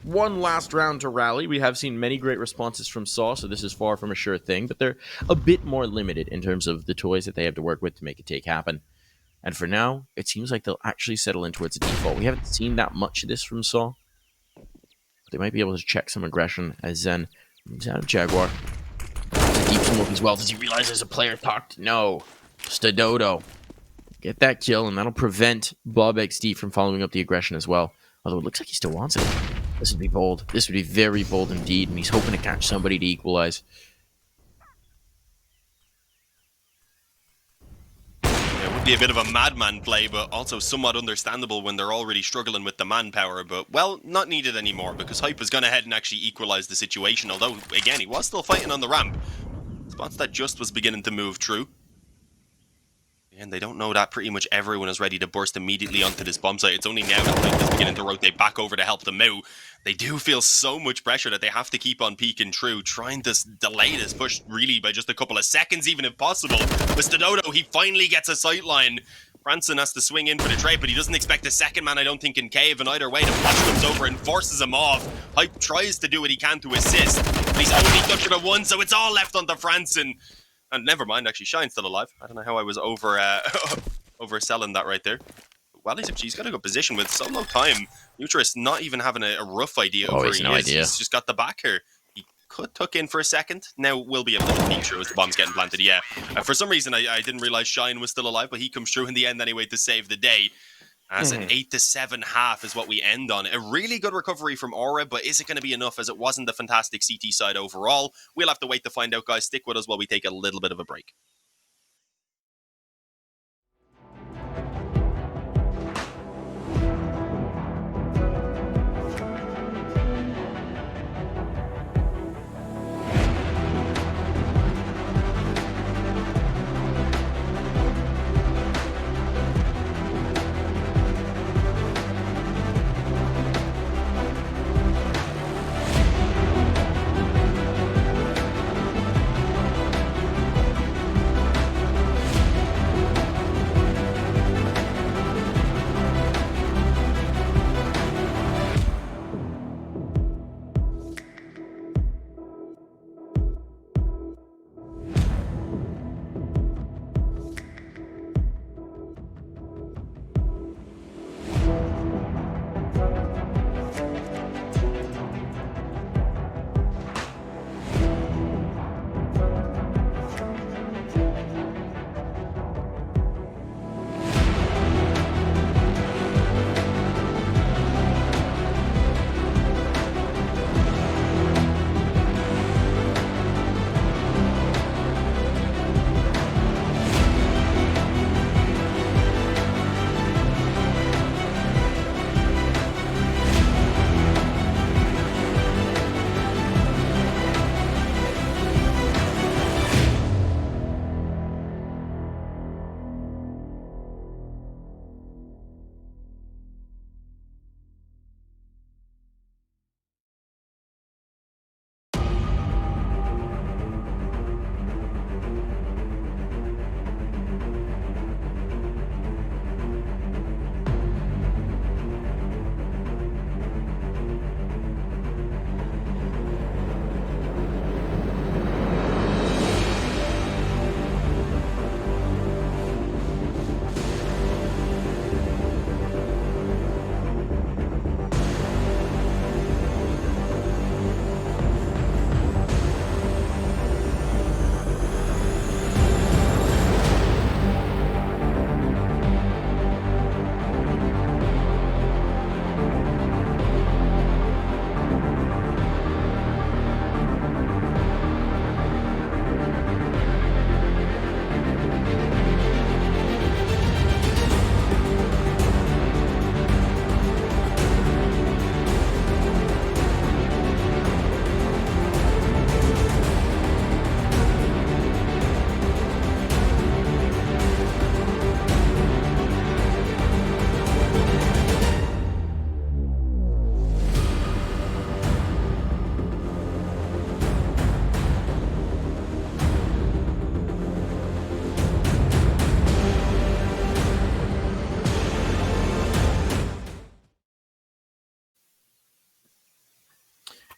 to rally. We have seen many great responses from Saw, so this is far from a sure thing, but they're a bit more limited in terms of the toys that they have to work with to make a take happen. And for now, it seems like they'll actually settle in towards a default. We haven't seen that much of this from Saw. They might be able to check some aggression as Zen moves out of Jaguar. Deep smoke as well. Does he realize there's a player tucked? No. Stadodo. Get that kill, and that'll prevent Bob XD from following up the aggression as well. Although it looks like he still wants it. This would be bold. This would be very bold indeed, and he's hoping to catch somebody to equalize. It would be a bit of a madman play, but also somewhat understandable when they're already struggling with the manpower. But, well, not needed anymore, because Hype has gone ahead and actually equalized the situation. Although, again, he was still fighting on the ramp. Spots that just was beginning to move through. And they don't know that pretty much everyone is ready to burst immediately onto this bomb site. It's only now that Blink is beginning to rotate back over to help them out. They do feel so much pressure that they have to keep on peeking through, trying to delay this push really by just a couple of seconds, even if possible. With Stododo, he finally gets a sightline. Branson has to swing in for the trade, but he doesn't expect a second man, I don't think, in cave. And either way, the flash comes over and forces him off. Hype tries to do what he can to assist, but he's only touching it once, so it's all left onto Branson. And never mind, actually, Shine's still alive. I don't know how I was overselling that right there. Well, he's got a good position with so low time. Nutrus not even having a rough idea of where he is. He's just got the back here. He could tuck in for a second. Now we'll be able to peek through as the bomb's getting planted. Yeah, for some reason I didn't realize Shine was still alive, but he comes through in the end anyway to save the day. As an 8-7 half is what we end on. A really good recovery from Aura, but is it going to be enough as it wasn't the fantastic CT side overall? We'll have to wait to find out, guys. Stick with us while we take a little bit of a break.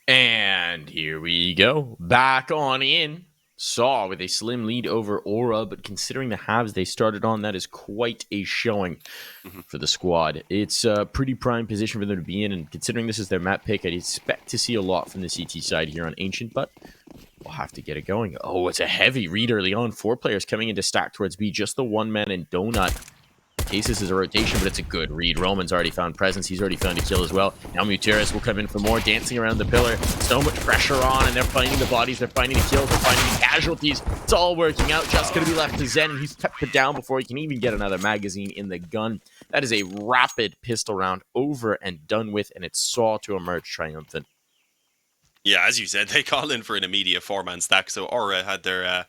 And here we go. Back on in. Saw with a slim lead over Aura, but considering the halves they started on, that is quite a showing for the squad. It's a pretty prime position for them to be in, and considering this is their map pick, I'd expect to see a lot from the CT side here on Ancient, but we'll have to get it going. Oh, it's a heavy read early on. 4 players coming into stack towards B, just the one man and Donut. Cases is a rotation, but it's a good read. Roman's already found presence. He's already found a kill as well. Now Muteris will come in for more, dancing around the pillar. So much pressure on, and they're finding the bodies. They're finding the kills. They're finding the casualties. It's all working out. Just going to be left to Zen, and he's kept it down before he can even get another magazine in the gun. That is a rapid pistol round over and done with, and it's Saw to emerge triumphant. Yeah, as you said, they call in for an immediate 4-man stack, so Aura had their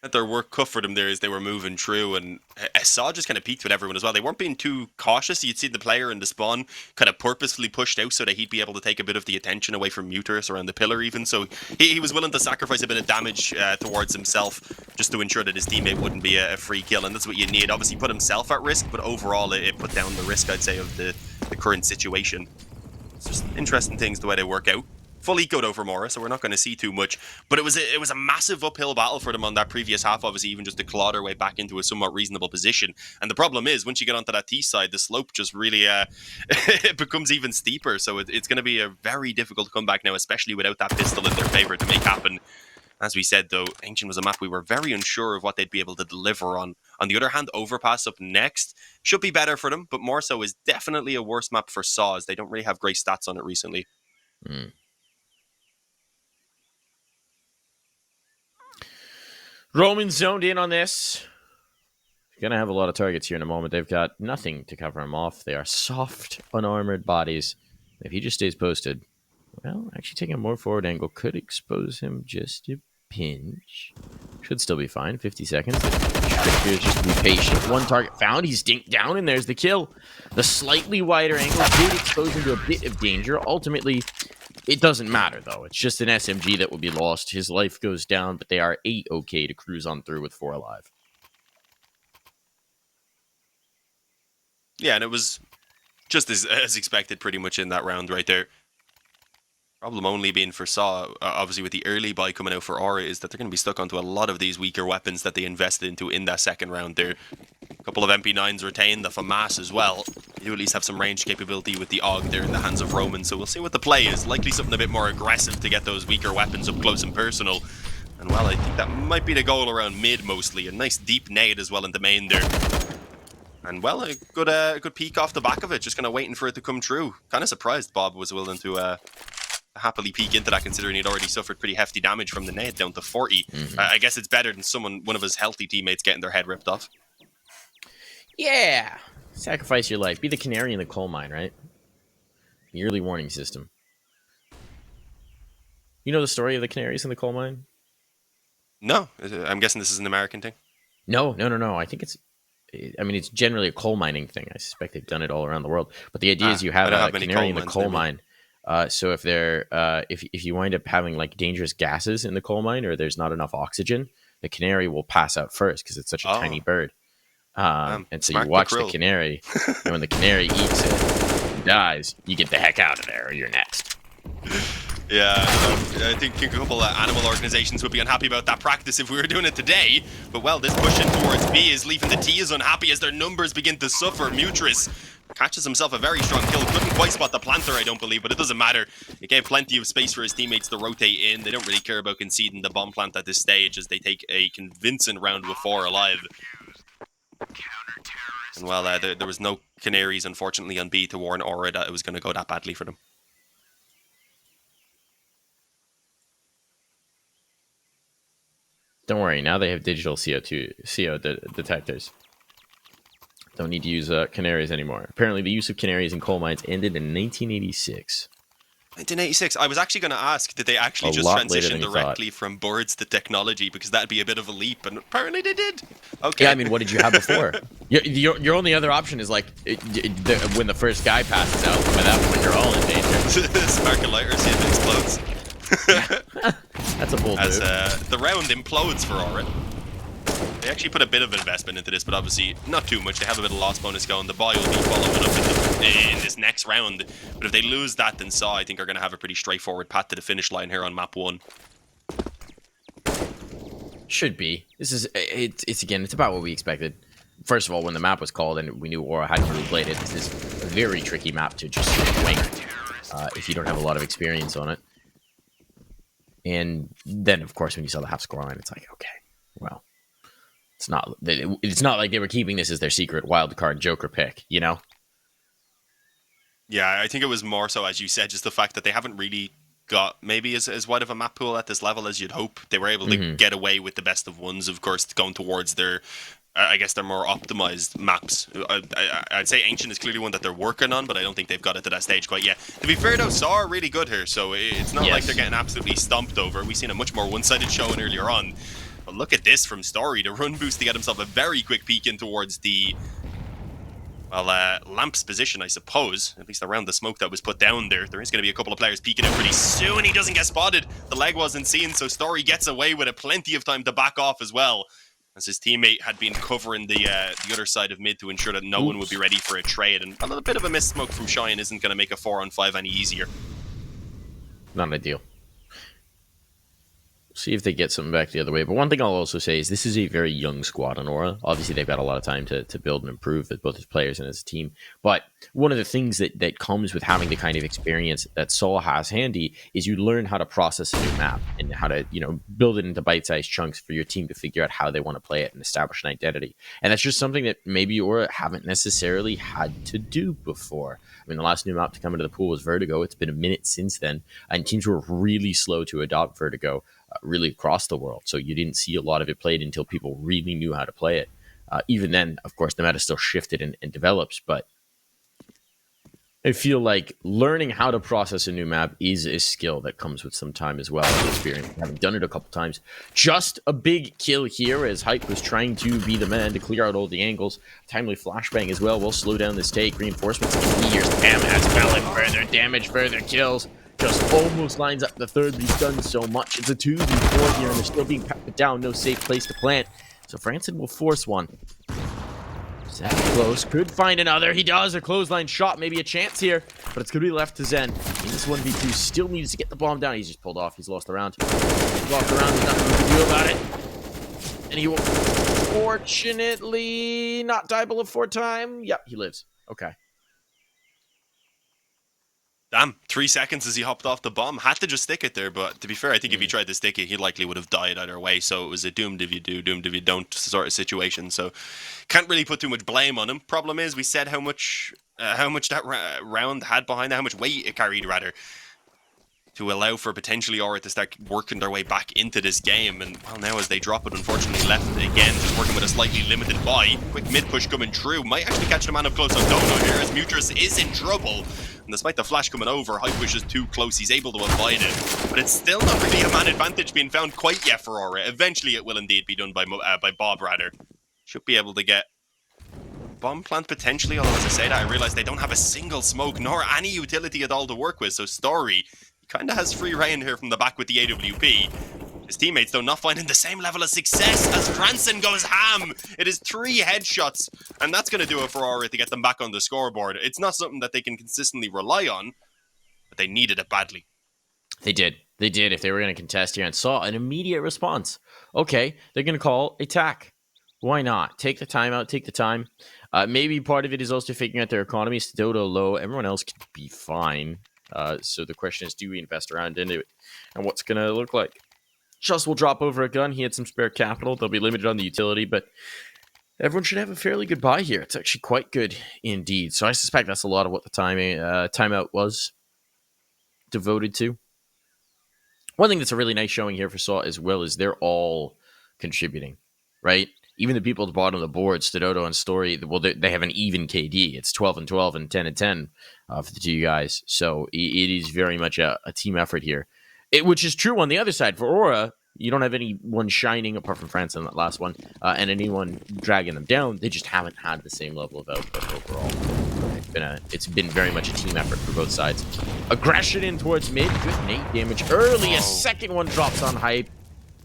That their work cut for them there is they were moving through, and Saw just kind of peaked with everyone as well. They weren't being too cautious. You'd see the player in the spawn kind of purposefully pushed out so that he'd be able to take a bit of the attention away from Muterus around the pillar even. So he was willing to sacrifice a bit of damage towards himself just to ensure that his teammate wouldn't be a free kill, and that's what you need. Obviously put himself at risk, but overall it put down the risk, I'd say, of the current situation. It's just interesting things the way they work out. Full eco though for Mora, so we're not going to see too much. But it was a massive uphill battle for them on that previous half, obviously, even just to claw their way back into a somewhat reasonable position. And the problem is, once you get onto that T side, the slope just really it becomes even steeper. So it's going to be a very difficult comeback now, especially without that pistol in their favor to make happen. As we said, though, Ancient was a map we were very unsure of what they'd be able to deliver on. On the other hand, Overpass up next should be better for them, but more so is definitely a worse map for Saw, as they don't really have great stats on it recently. Roman zoned in on this. Gonna have a lot of targets here in a moment. They've got nothing to cover him off. They are soft, unarmored bodies. If he just stays posted, well, actually taking a more forward angle could expose him just a pinch. Should still be fine. 50 seconds. The trick here is just to be patient. One target found. He's dinked down, and there's the kill. The slightly wider angle did expose him to a bit of danger. Ultimately, it doesn't matter, though. It's just an SMG that will be lost. His life goes down, but they are A-okay to cruise on through with 4 alive. Yeah, and it was just as expected pretty much in that round right there. Problem only being for Saw, obviously with the early buy coming out for Aura, is that they're going to be stuck onto a lot of these weaker weapons that they invested into in that second round there. A couple of MP9s retained, the FAMAS as well. They do at least have some range capability with the AUG there in the hands of Roman, so we'll see what the play is. Likely something a bit more aggressive to get those weaker weapons up close and personal. And well, I think that might be the goal around mid mostly. A nice deep nade as well in the main there. And well, a good peek off the back of it, just kind of waiting for it to come true. Kind of surprised Bob was willing to happily peek into that, considering he'd already suffered pretty hefty damage from the nade down to 40. I guess it's better than one of his healthy teammates getting their head ripped off. Yeah. Sacrifice your life. Be the canary in the coal mine, right? The early warning system. You know the story of the canaries in the coal mine? No, I'm guessing this is an American thing. No. I think it's generally a coal mining thing. I suspect they've done it all around the world. But the idea is you have a canary in the coal mine. So if if you wind up having like dangerous gases in the coal mine, or there's not enough oxygen, the canary will pass out first because it's such a tiny bird. And so you watch the canary, and when the canary eats it and dies, you get the heck out of there, or you're next. Yeah, I think a couple of animal organizations would be unhappy about that practice if we were doing it today. But well, this pushing towards B is leaving the T is unhappy as their numbers begin to suffer. Muterus catches himself a very strong kill. Couldn't quite spot the planter, I don't believe, but it doesn't matter. It gave plenty of space for his teammates to rotate in. They don't really care about conceding the bomb plant at this stage, as they take a convincing round with 4 alive. And well, there was no canaries, unfortunately, on B to warn Aura that it was going to go that badly for them. Don't worry, now they have digital CO detectors. Don't need to use canaries anymore. Apparently, the use of canaries in coal mines ended in 1986. 1986. I was actually going to ask, did they actually just transition directly from boards to technology? Because that'd be a bit of a leap, and apparently they did. Okay. Yeah, I mean, what did you have before? Your only other option is like when the first guy passes out. By that point, you're all in danger. Spark a lighter, see if it explodes. That's a bold move. The round implodes for Aura. They actually put a bit of investment into this, but obviously not too much. They have a bit of loss bonus going. The buy will be following up in this next round. But if they lose that, then Saw, I think, are going to have a pretty straightforward path to the finish line here on map 1. Should be. It's again, it's about what we expected. First of all, when the map was called and we knew Aura hadn't really played it, this is a very tricky map to just wing if you don't have a lot of experience on it. And then, of course, when you saw the half score line, it's like, okay, well, it's not like they were keeping this as their secret wild card Joker pick, you know? Yeah, I think it was more so, as you said, just the fact that they haven't really got maybe as wide of a map pool at this level as you'd hope. They were able to get away with the best of ones, of course, going towards their, I guess, their more optimized maps. I'd say Ancient is clearly one that they're working on, but I don't think they've got it to that stage quite yet. To be fair, though, Saw are really good here, so it's not like they're getting absolutely stomped over. We've seen a much more one-sided showing earlier on. But look at this from Story. The run boost to get himself a very quick peek in towards the, well, Lamp's position, I suppose. At least around the smoke that was put down there. There is going to be a couple of players peeking in pretty soon. He doesn't get spotted. The leg wasn't seen, so Story gets away with it. Plenty of time to back off as well, as his teammate had been covering the other side of mid to ensure that no one would be ready for a trade. And a little bit of a missed smoke from Shine isn't going to make a 4-on-5 any easier. Not ideal. See if they get something back the other way. But one thing I'll also say is this is a very young squad on Aura. Obviously, they've got a lot of time to build and improve as both as players and as a team. But one of the things that comes with having the kind of experience that Saul has handy is you learn how to process a new map and how to, build it into bite-sized chunks for your team to figure out how they want to play it and establish an identity. And that's just something that maybe Aura haven't necessarily had to do before. I mean, the last new map to come into the pool was Vertigo. It's been a minute since then, and teams were really slow to adopt Vertigo. Really across the world. So you didn't see a lot of it played until people really knew how to play it. Even then, of course, the meta still shifted and develops, but I feel like learning how to process a new map is a skill that comes with some time as well, and experience. Having done it a couple times. Just a big kill here as Hype was trying to be the man to clear out all the angles. Timely flashbang as well will slow down this take. Reinforcements here's Pam has Felon, further damage, further kills. Just almost lines up the third, but he's done so much. It's a 2v4 here, and they're still being peppered down. No safe place to plant. So Franson will force one. Zach close. Could find another. He does. A clothesline shot. Maybe a chance here, but it's going to be left to Zen. In this 1v2, still needs to get the bomb down. He's just pulled off. He's lost the round. He's lost the round. There's nothing he can do about it. And he will, fortunately, not die below 4 time. Yep, he lives. Okay. Damn, 3 seconds as he hopped off the bomb. Had to just stick it there, but to be fair, I think if he tried to stick it, he likely would have died either way. So it was a doomed if you do, doomed if you don't sort of situation. So can't really put too much blame on him. Problem is, we said how much that round had behind it, how much weight it carried, rather, to allow for potentially Aura to start working their way back into this game. And, well, now as they drop it, unfortunately left again, just working with a slightly limited buy. Quick mid-push coming through. Might actually catch the man up close on Dono here, as Mutrus is in trouble. And despite the flash coming over, Hype was just too close. He's able to avoid it. But it's still not really a man advantage being found quite yet for Aura. Eventually it will indeed be done by Bob, rather. Should be able to get bomb plant potentially, although as I say that, I realize they don't have a single smoke nor any utility at all to work with. So Story kind of has free reign here from the back with the AWP. His teammates, though, not finding the same level of success as Franson goes ham. It is 3 headshots, and that's going to do it for Aura to get them back on the scoreboard. It's not something that they can consistently rely on, but they needed it badly. They did. They did if they were going to contest here, and saw an immediate response. Okay, they're going to call attack. Why not? Take the time out, take the time. Maybe part of it is also figuring out their economy. Dodo low. Everyone else could be fine. So the question is, do we invest around into it? And what's going to look like? Just will drop over a gun. He had some spare capital. They'll be limited on the utility, but everyone should have a fairly good buy here. It's actually quite good indeed. So I suspect that's a lot of what the timeout was devoted to. One thing that's a really nice showing here for Saw as well is they're all contributing, right? Even the people at the bottom of the board, Stododo and Story, well, they have an even KD. It's 12 and 12 and 10 and 10 for the two guys. So it is very much a team effort here. Which is true on the other side. For Aura, you don't have anyone shining apart from France in that last one, and anyone dragging them down. They just haven't had the same level of output overall. It's been very much a team effort for both sides. Aggression in towards mid. Good nade damage early. A second one drops on Hype.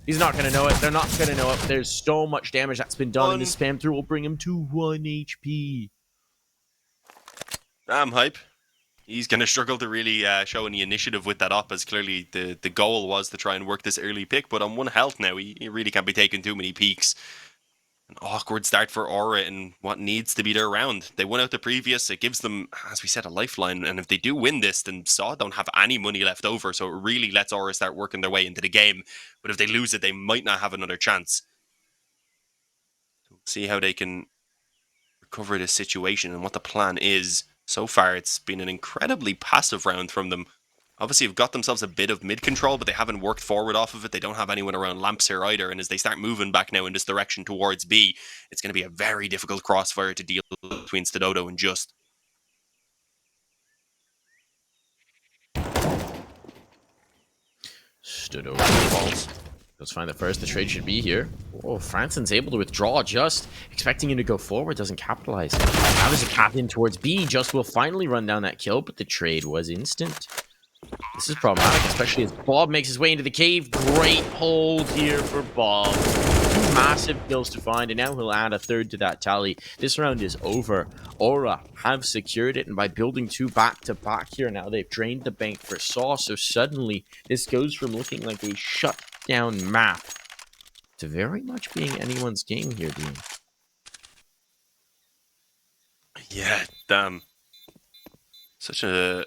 He's not going to know it. They're not going to know it. There's so much damage that's been done, and the spam through will bring him to 1 HP. Damn, Hype. He's going to struggle to really show any initiative with that up, as clearly the goal was to try and work this early pick, but on 1 health now, he really can't be taking too many peeks. An awkward start for Aura in what needs to be their round. They won out the previous. It gives them, as we said, a lifeline, and if they do win this, then Saw don't have any money left over, so it really lets Aura start working their way into the game. But if they lose it, they might not have another chance. So we'll see how they can recover this situation and what the plan is. So far, it's been an incredibly passive round from them. Obviously, they've got themselves a bit of mid-control, but they haven't worked forward off of it. They don't have anyone around lamps here either, and as they start moving back now in this direction towards B, it's going to be a very difficult crossfire to deal with between Stododo and Just. Stododo falls. Let's find the first. The trade should be here. Oh, Franson's able to withdraw just, expecting him to go forward, doesn't capitalize. Now there's a cap in towards B. Just will finally run down that kill, but the trade was instant. This is problematic, especially as Bob makes his way into the cave. Great hold here for Bob. Two massive kills to find, and now he'll add a third to that tally. This round is over. Aura have secured it, and by building two back-to-back here, now they've drained the bank for Saw, so suddenly this goes from looking like a shut-down map to very much being anyone's game here, Dean. Yeah, damn. Such an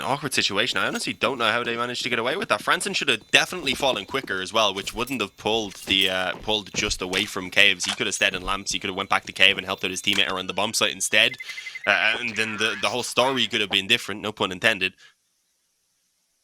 awkward situation. I honestly don't know how they managed to get away with that. Franson should have definitely fallen quicker as well, which wouldn't have pulled just away from caves. He could have stayed in lamps. He could have went back to cave and helped out his teammate around the bomb site instead. And then the whole story could have been different, no pun intended.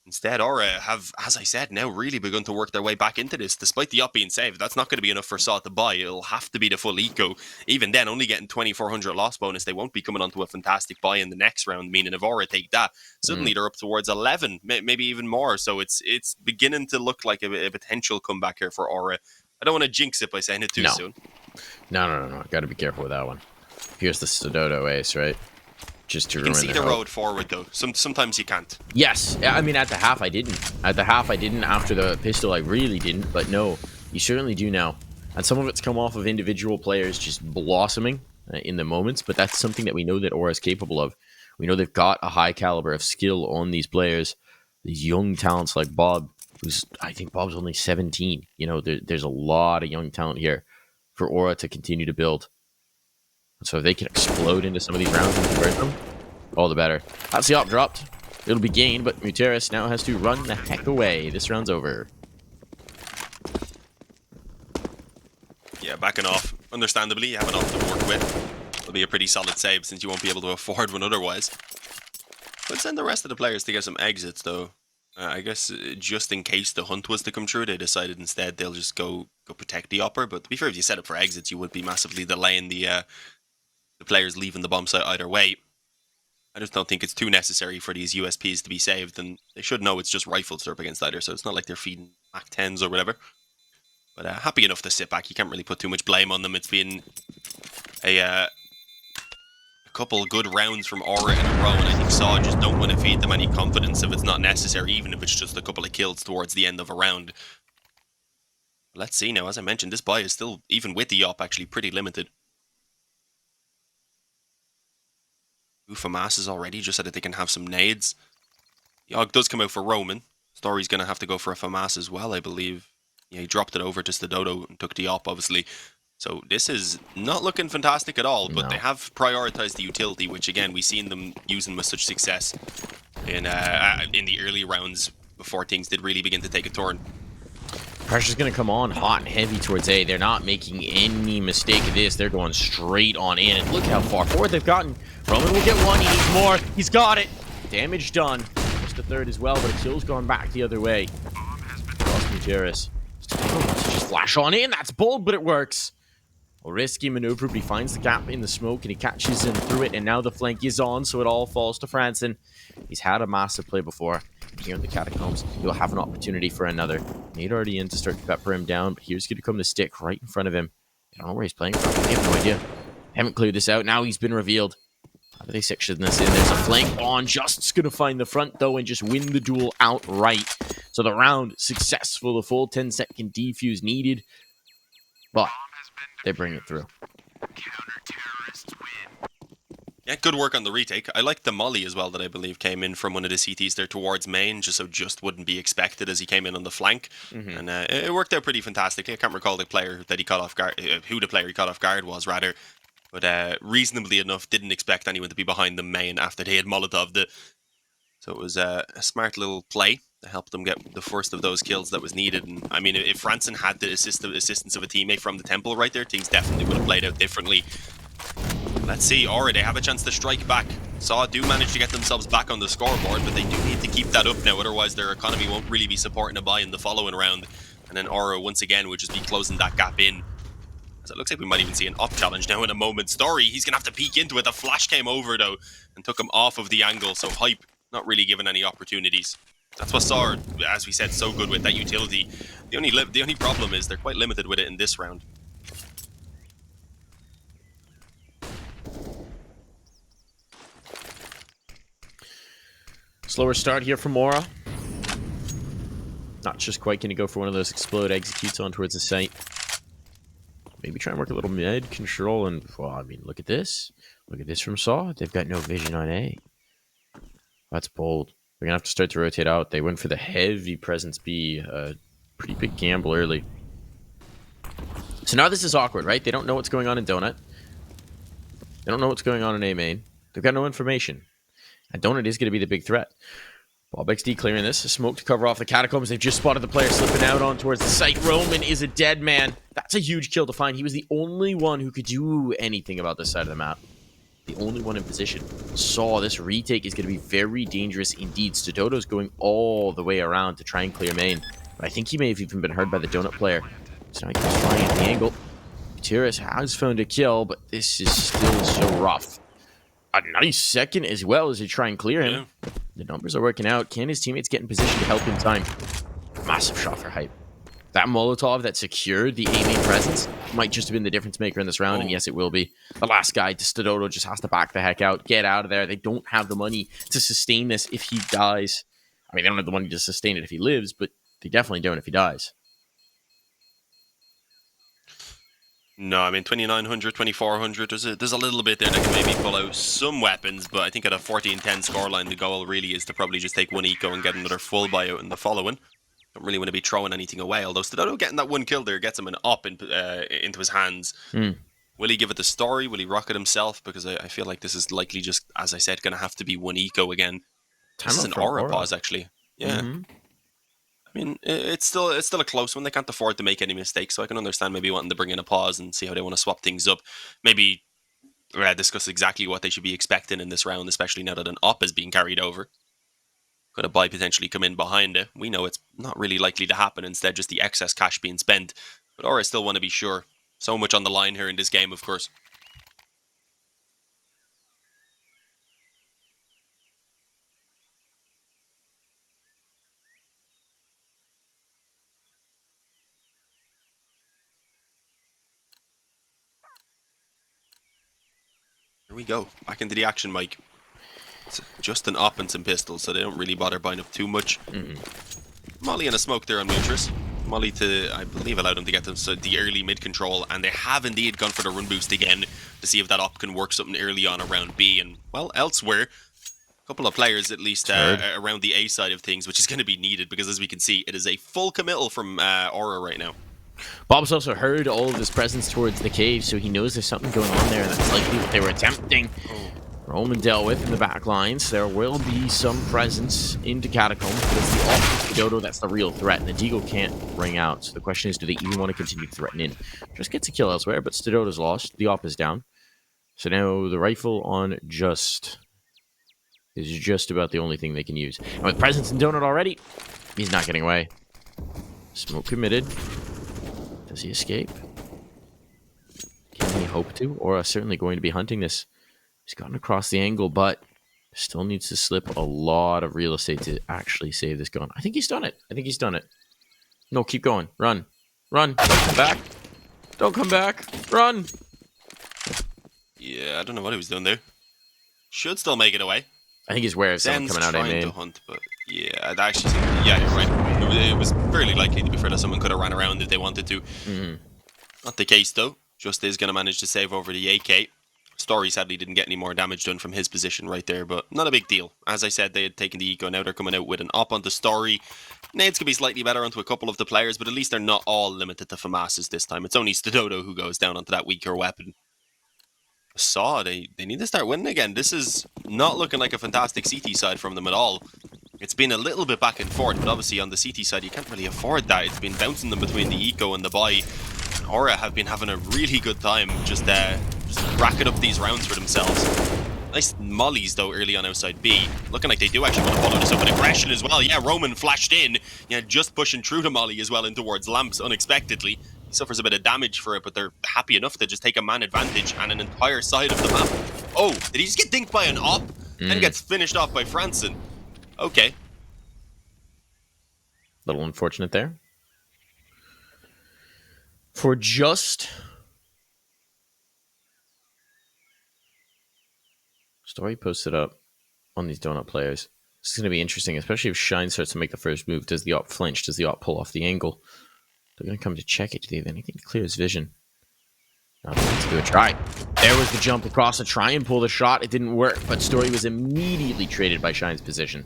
Instead, Aura have, as I said, now really begun to work their way back into this. Despite the up being saved, that's not going to be enough for Saw to buy. It'll have to be the full eco. Even then, only getting 2,400 loss bonus, they won't be coming onto a fantastic buy in the next round, meaning if Aura take that, suddenly they're up towards 11, maybe even more. So it's beginning to look like a potential comeback here for Aura. I don't want to jinx it by saying it too soon. No. Got to be careful with that one. Here's the Sododo ace, right? Just to you can see the road forward, though. Sometimes you can't. Yes. I mean, at the half, I didn't. At the half, I didn't. After the pistol, I really didn't. But no, you certainly do now. And some of it's come off of individual players just blossoming in the moments. But that's something that we know that Aura is capable of. We know they've got a high caliber of skill on these players. These young talents like Bob, I think Bob's only 17. You know, there's a lot of young talent here for Aura to continue to build. So if they can explode into some of these rounds and convert them, all the better. That's the op dropped. It'll be gained, but Muteris now has to run the heck away. This round's over. Yeah, backing off. Understandably, you have an op to work with. It'll be a pretty solid save since you won't be able to afford one otherwise. Let's send the rest of the players to get some exits, though. I guess just in case the hunt was to come true, they decided instead they'll just go protect the opper. But to be fair, if you set up for exits, you would be massively delaying the players leaving the bomb site either way. I just don't think it's too necessary for these USPs to be saved, and they should know it's just rifles they're up against either, so it's not like they're feeding Mac 10s or whatever. But happy enough to sit back. You can't really put too much blame on them. It's been a couple good rounds from Aura in a row, and I think Saw just don't want to feed them any confidence if it's not necessary, even if it's just a couple of kills towards the end of a round. Let's see now. As I mentioned, this buy is still, even with the op, actually pretty limited. FAMAS is already just so that they can have some nades. Yogg does come out for Roman. Story's going to have to go for a FAMAS as well, I believe. Yeah, he dropped it over to Stododo and took the op, obviously. So this is not looking fantastic at all, but they have prioritized the utility, which again, we've seen them using with such success in the early rounds before things did really begin to take a turn. Pressure's going to come on hot and heavy towards A. They're not making any mistake of this. They're going straight on in. And look how far forward they've gotten. Roman will get one. He needs more. He's got it. Damage done. Just a third as well, but a kill's gone back the other way. Lost Muteris. Just flash on in. That's bold, but it works. A risky maneuver, but he finds the gap in the smoke and he catches him through it. And now the flank is on, so it all falls to Franson. He's had a massive play before. Here in the catacombs, he'll have an opportunity for another. Nade already in to start to pepper him down, but here's going to come the stick right in front of him. I don't know where he's playing from. I have no idea. Haven't cleared this out. Now he's been revealed. How do they section this in? There's a flank on. Just's going to find the front, though, and just win the duel outright. So the round successful. The full 10-second defuse needed. But they bring it through. Yeah, good work on the retake. I like the molly as well that I believe came in from one of the CTs there towards main, just so Just wouldn't be expected as he came in on the flank. And it worked out pretty fantastically. I can't recall the player that he caught off guard, who the player he caught off guard was, rather. But reasonably enough, didn't expect anyone to be behind the main after they had Molotov'd it. So it was a smart little play to help them get the first of those kills that was needed. And I mean, if Franson had the assistance of a teammate from the temple right there, things definitely would have played out differently. Let's see, Aura, they have a chance to strike back. Saw do manage to get themselves back on the scoreboard, but they do need to keep that up now, otherwise their economy won't really be supporting a buy in the following round. And then Aura, once again, will just be closing that gap in. As it looks like we might even see an op challenge now in a moment. Story, he's going to have to peek into it. The flash came over, though, and took him off of the angle, so Hype not really given any opportunities. That's what Saw, as we said, so good with that utility. The only problem is they're quite limited with it in this round. Slower start here from Mora. Not just quite going to go for one of those explode executes on towards the site. Maybe try and work a little mid control and, well, I mean, look at this. Look at this from Saw. They've got no vision on A. That's bold. They're going to have to start to rotate out. They went for the heavy presence B. Pretty big gamble early. So now this is awkward, right? They don't know what's going on in Donut. They don't know what's going on in A main. They've got no information. And Donut is going to be the big threat. Bob XD clearing this. A smoke to cover off the catacombs. They've just spotted the player slipping out on towards the site. Roman is a dead man. That's a huge kill to find. He was the only one who could do anything about this side of the map. The only one in position. Saw this retake is going to be very dangerous indeed. Stododo's going all the way around to try and clear main. But I think he may have even been heard by the Donut player. So now he's flying at the angle. Gutierrez has found a kill, but this is still so rough. A nice second as well as they try and clear him. Yeah. The numbers are working out. Can his teammates get in position to help in time? Massive shot for Hype. That Molotov that secured the A main presence might just have been the difference maker in this round, and yes, it will be. The last guy, Stododo, just has to back the heck out, get out of there. They don't have the money to sustain this if he dies. I mean, they don't have the money to sustain it if he lives, but they definitely don't if he dies. No, I mean 2,900, 2,400. There's a little bit there that can maybe pull out some weapons, but I think at a 14-10 scoreline, the goal really is to probably just take one eco and get another full buyout in the following. Don't really want to be throwing anything away, although Stododo getting that one kill there gets him an up into his hands. Will he give it the story? Will he rock it himself? Because I feel like this is likely just, as I said, going to have to be one eco again. This is an aura pause, actually. Yeah. I mean, it's still a close one. They can't afford to make any mistakes, so I can understand maybe wanting to bring in a pause and see how they want to swap things up. Maybe discuss exactly what they should be expecting in this round, especially now that an op is being carried over. Could a buy potentially come in behind it? We know it's not really likely to happen. Instead, just the excess cash being spent. But Aura still want to be sure. So much on the line here in this game, of course. Here we go. Back into the action, Mike. It's just an op and some pistols, so they don't really bother buying up too much. Molly and a smoke there on Mutris. Molly to, I believe, allowed them to get them the early mid control, and they have indeed gone for the run boost again to see if that op can work something early on around B. And, well, elsewhere, a couple of players at least around the A side of things, which is going to be needed because, as we can see, it is a full committal from Aura right now. Bob's also heard all of this presence towards the cave, so he knows there's something going on there, and that's likely what they were attempting. Roman dealt with in the back lines. There will be some presence into Catacombs, but it's the off Dodo that's the real threat, and the Deagle can't ring out. So the question is, do they even want to continue to threaten in? Just gets a kill elsewhere, but Stododo's lost. The op is down. So now the rifle on Just is just about the only thing they can use. And with presence in Donut already, he's not getting away. Smoke committed. Does he escape? Can he hope to? Or certainly going to be hunting this. He's gotten across the angle, but still needs to slip a lot of real estate to actually save this gun. I think he's done it. I think he's done it. No, keep going. Run. Run. Don't come back. Don't come back. Run. Yeah, I don't know what he was doing there. Should still make it away. I think he's aware of someone coming out of main. To hunt, but yeah, actually, yeah, you're right. It was fairly likely, to be fair, that someone could have ran around if they wanted to. Not the case, though. Just is going to manage to save over the AK. Story sadly didn't get any more damage done from his position right there, but not a big deal. As I said, they had taken the eco. Now they're coming out with an op onto Story. Nades could be slightly better onto a couple of the players, but at least they're not all limited to FAMASs this time. It's only Stododo who goes down onto that weaker weapon. Saw, they need to start winning again. This is not looking like a fantastic CT side from them at all. It's been a little bit back and forth, but obviously on the CT side, you can't really afford that. It's been bouncing them between the eco and the buy. Aura have been having a really good time just racking up these rounds for themselves. Nice mollies, though, early on outside B. Looking like they do actually want to follow this up with aggression as well. Yeah, Roman flashed in. Yeah, just pushing through the molly as well in towards Lamps unexpectedly. He suffers a bit of damage for it, but they're happy enough to just take a man advantage and an entire side of the map. Oh, did he just get dinked by an op? And gets finished off by Franson. Okay. Little unfortunate there. For just... Story posted up on these donut players. This is going to be interesting, especially if Shine starts to make the first move. Does the op flinch? Does the op pull off the angle? They're going to come to check it. Do they have anything to clear his vision? No, let's do a try. There was the jump across to try and pull the shot. It didn't work, but Story was immediately traded by Shine's position.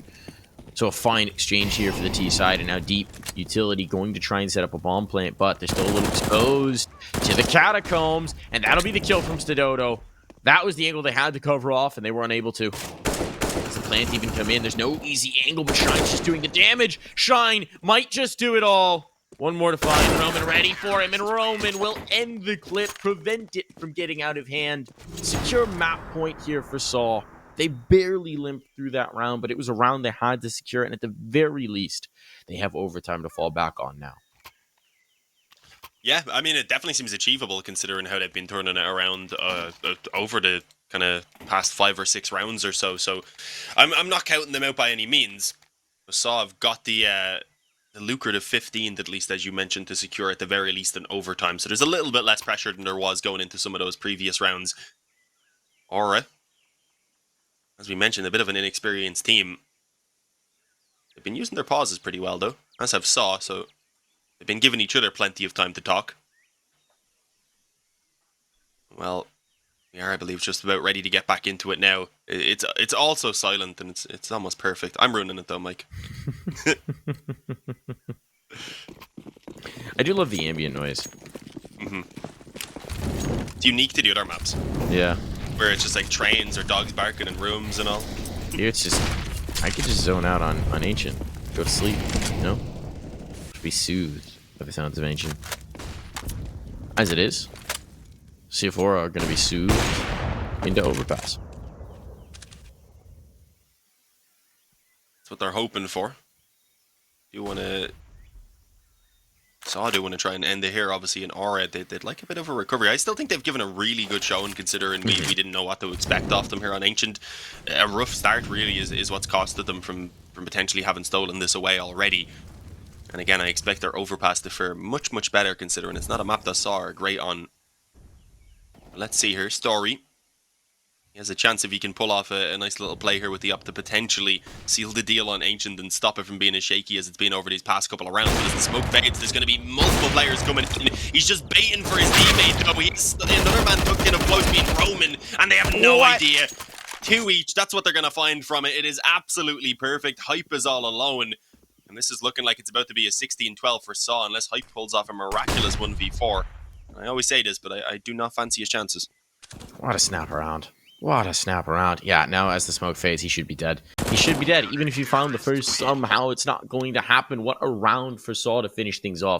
So a fine exchange here for the T side, and now Deep Utility going to try and set up a bomb plant, but they're still a little exposed to the catacombs, and that'll be the kill from Stododo. That was the angle they had to cover off, and they were unable to. Does the plant even come in? There's no easy angle, but Shine's just doing the damage. Shine might just do it all. One more to find. Roman ready for him, and Roman will end the clip, prevent it from getting out of hand. Secure map point here for Saw. They barely limped through that round, but it was a round they had to secure, and at the very least, they have overtime to fall back on now. Yeah, I mean, it definitely seems achievable considering how they've been turning it around over the kind of past 5 or 6 rounds or so. So I'm not counting them out by any means. Saw have got the lucrative 15th, at least, as you mentioned, to secure at the very least an overtime. So there's a little bit less pressure than there was going into some of those previous rounds. Aura, as we mentioned, a bit of an inexperienced team. They've been using their pauses pretty well, though, as have Saw, so they've been giving each other plenty of time to talk. Well, we are, I believe, just about ready to get back into it now. It's also silent, and it's almost perfect. I'm ruining it, though, Mike. I do love the ambient noise. Mm-hmm. It's unique to the other maps. Yeah. Where it's just like trains or dogs barking in rooms and all. Here it's just... I could just zone out on Ancient. Go to sleep, you know? Be soothed by the sounds of Ancient. As it is, CF4 are going to be soothed into overpass. That's what they're hoping for. You want to... Saw do want to try and end it here, obviously, in Aura. They'd like a bit of a recovery. I still think they've given a really good showing, considering we didn't know what to expect off them here on Ancient. A rough start, really, is what's costed them from potentially having stolen this away already. And again, I expect their overpass to fare much, much better, considering it's not a map that Saw are great on. Let's see here. Story. He has a chance if he can pull off a nice little play here with the up to potentially seal the deal on Ancient and stop it from being as shaky as it's been over these past couple of rounds. But as the smoke fades, there's going to be multiple players coming in. He's just baiting for his teammate. Oh, he's another man tucked in of close being Roman, and they have no idea. 2 each. That's what they're going to find from it. It is absolutely perfect. Hype is all alone. And this is looking like it's about to be a 16-12 for Saw, unless Hype pulls off a miraculous 1v4. I always say this, but I do not fancy his chances. What a snap around. What a snap around. Yeah, now as the smoke fades, he should be dead. He should be dead. Even if you found the first, somehow it's not going to happen. What a round for Saw to finish things off.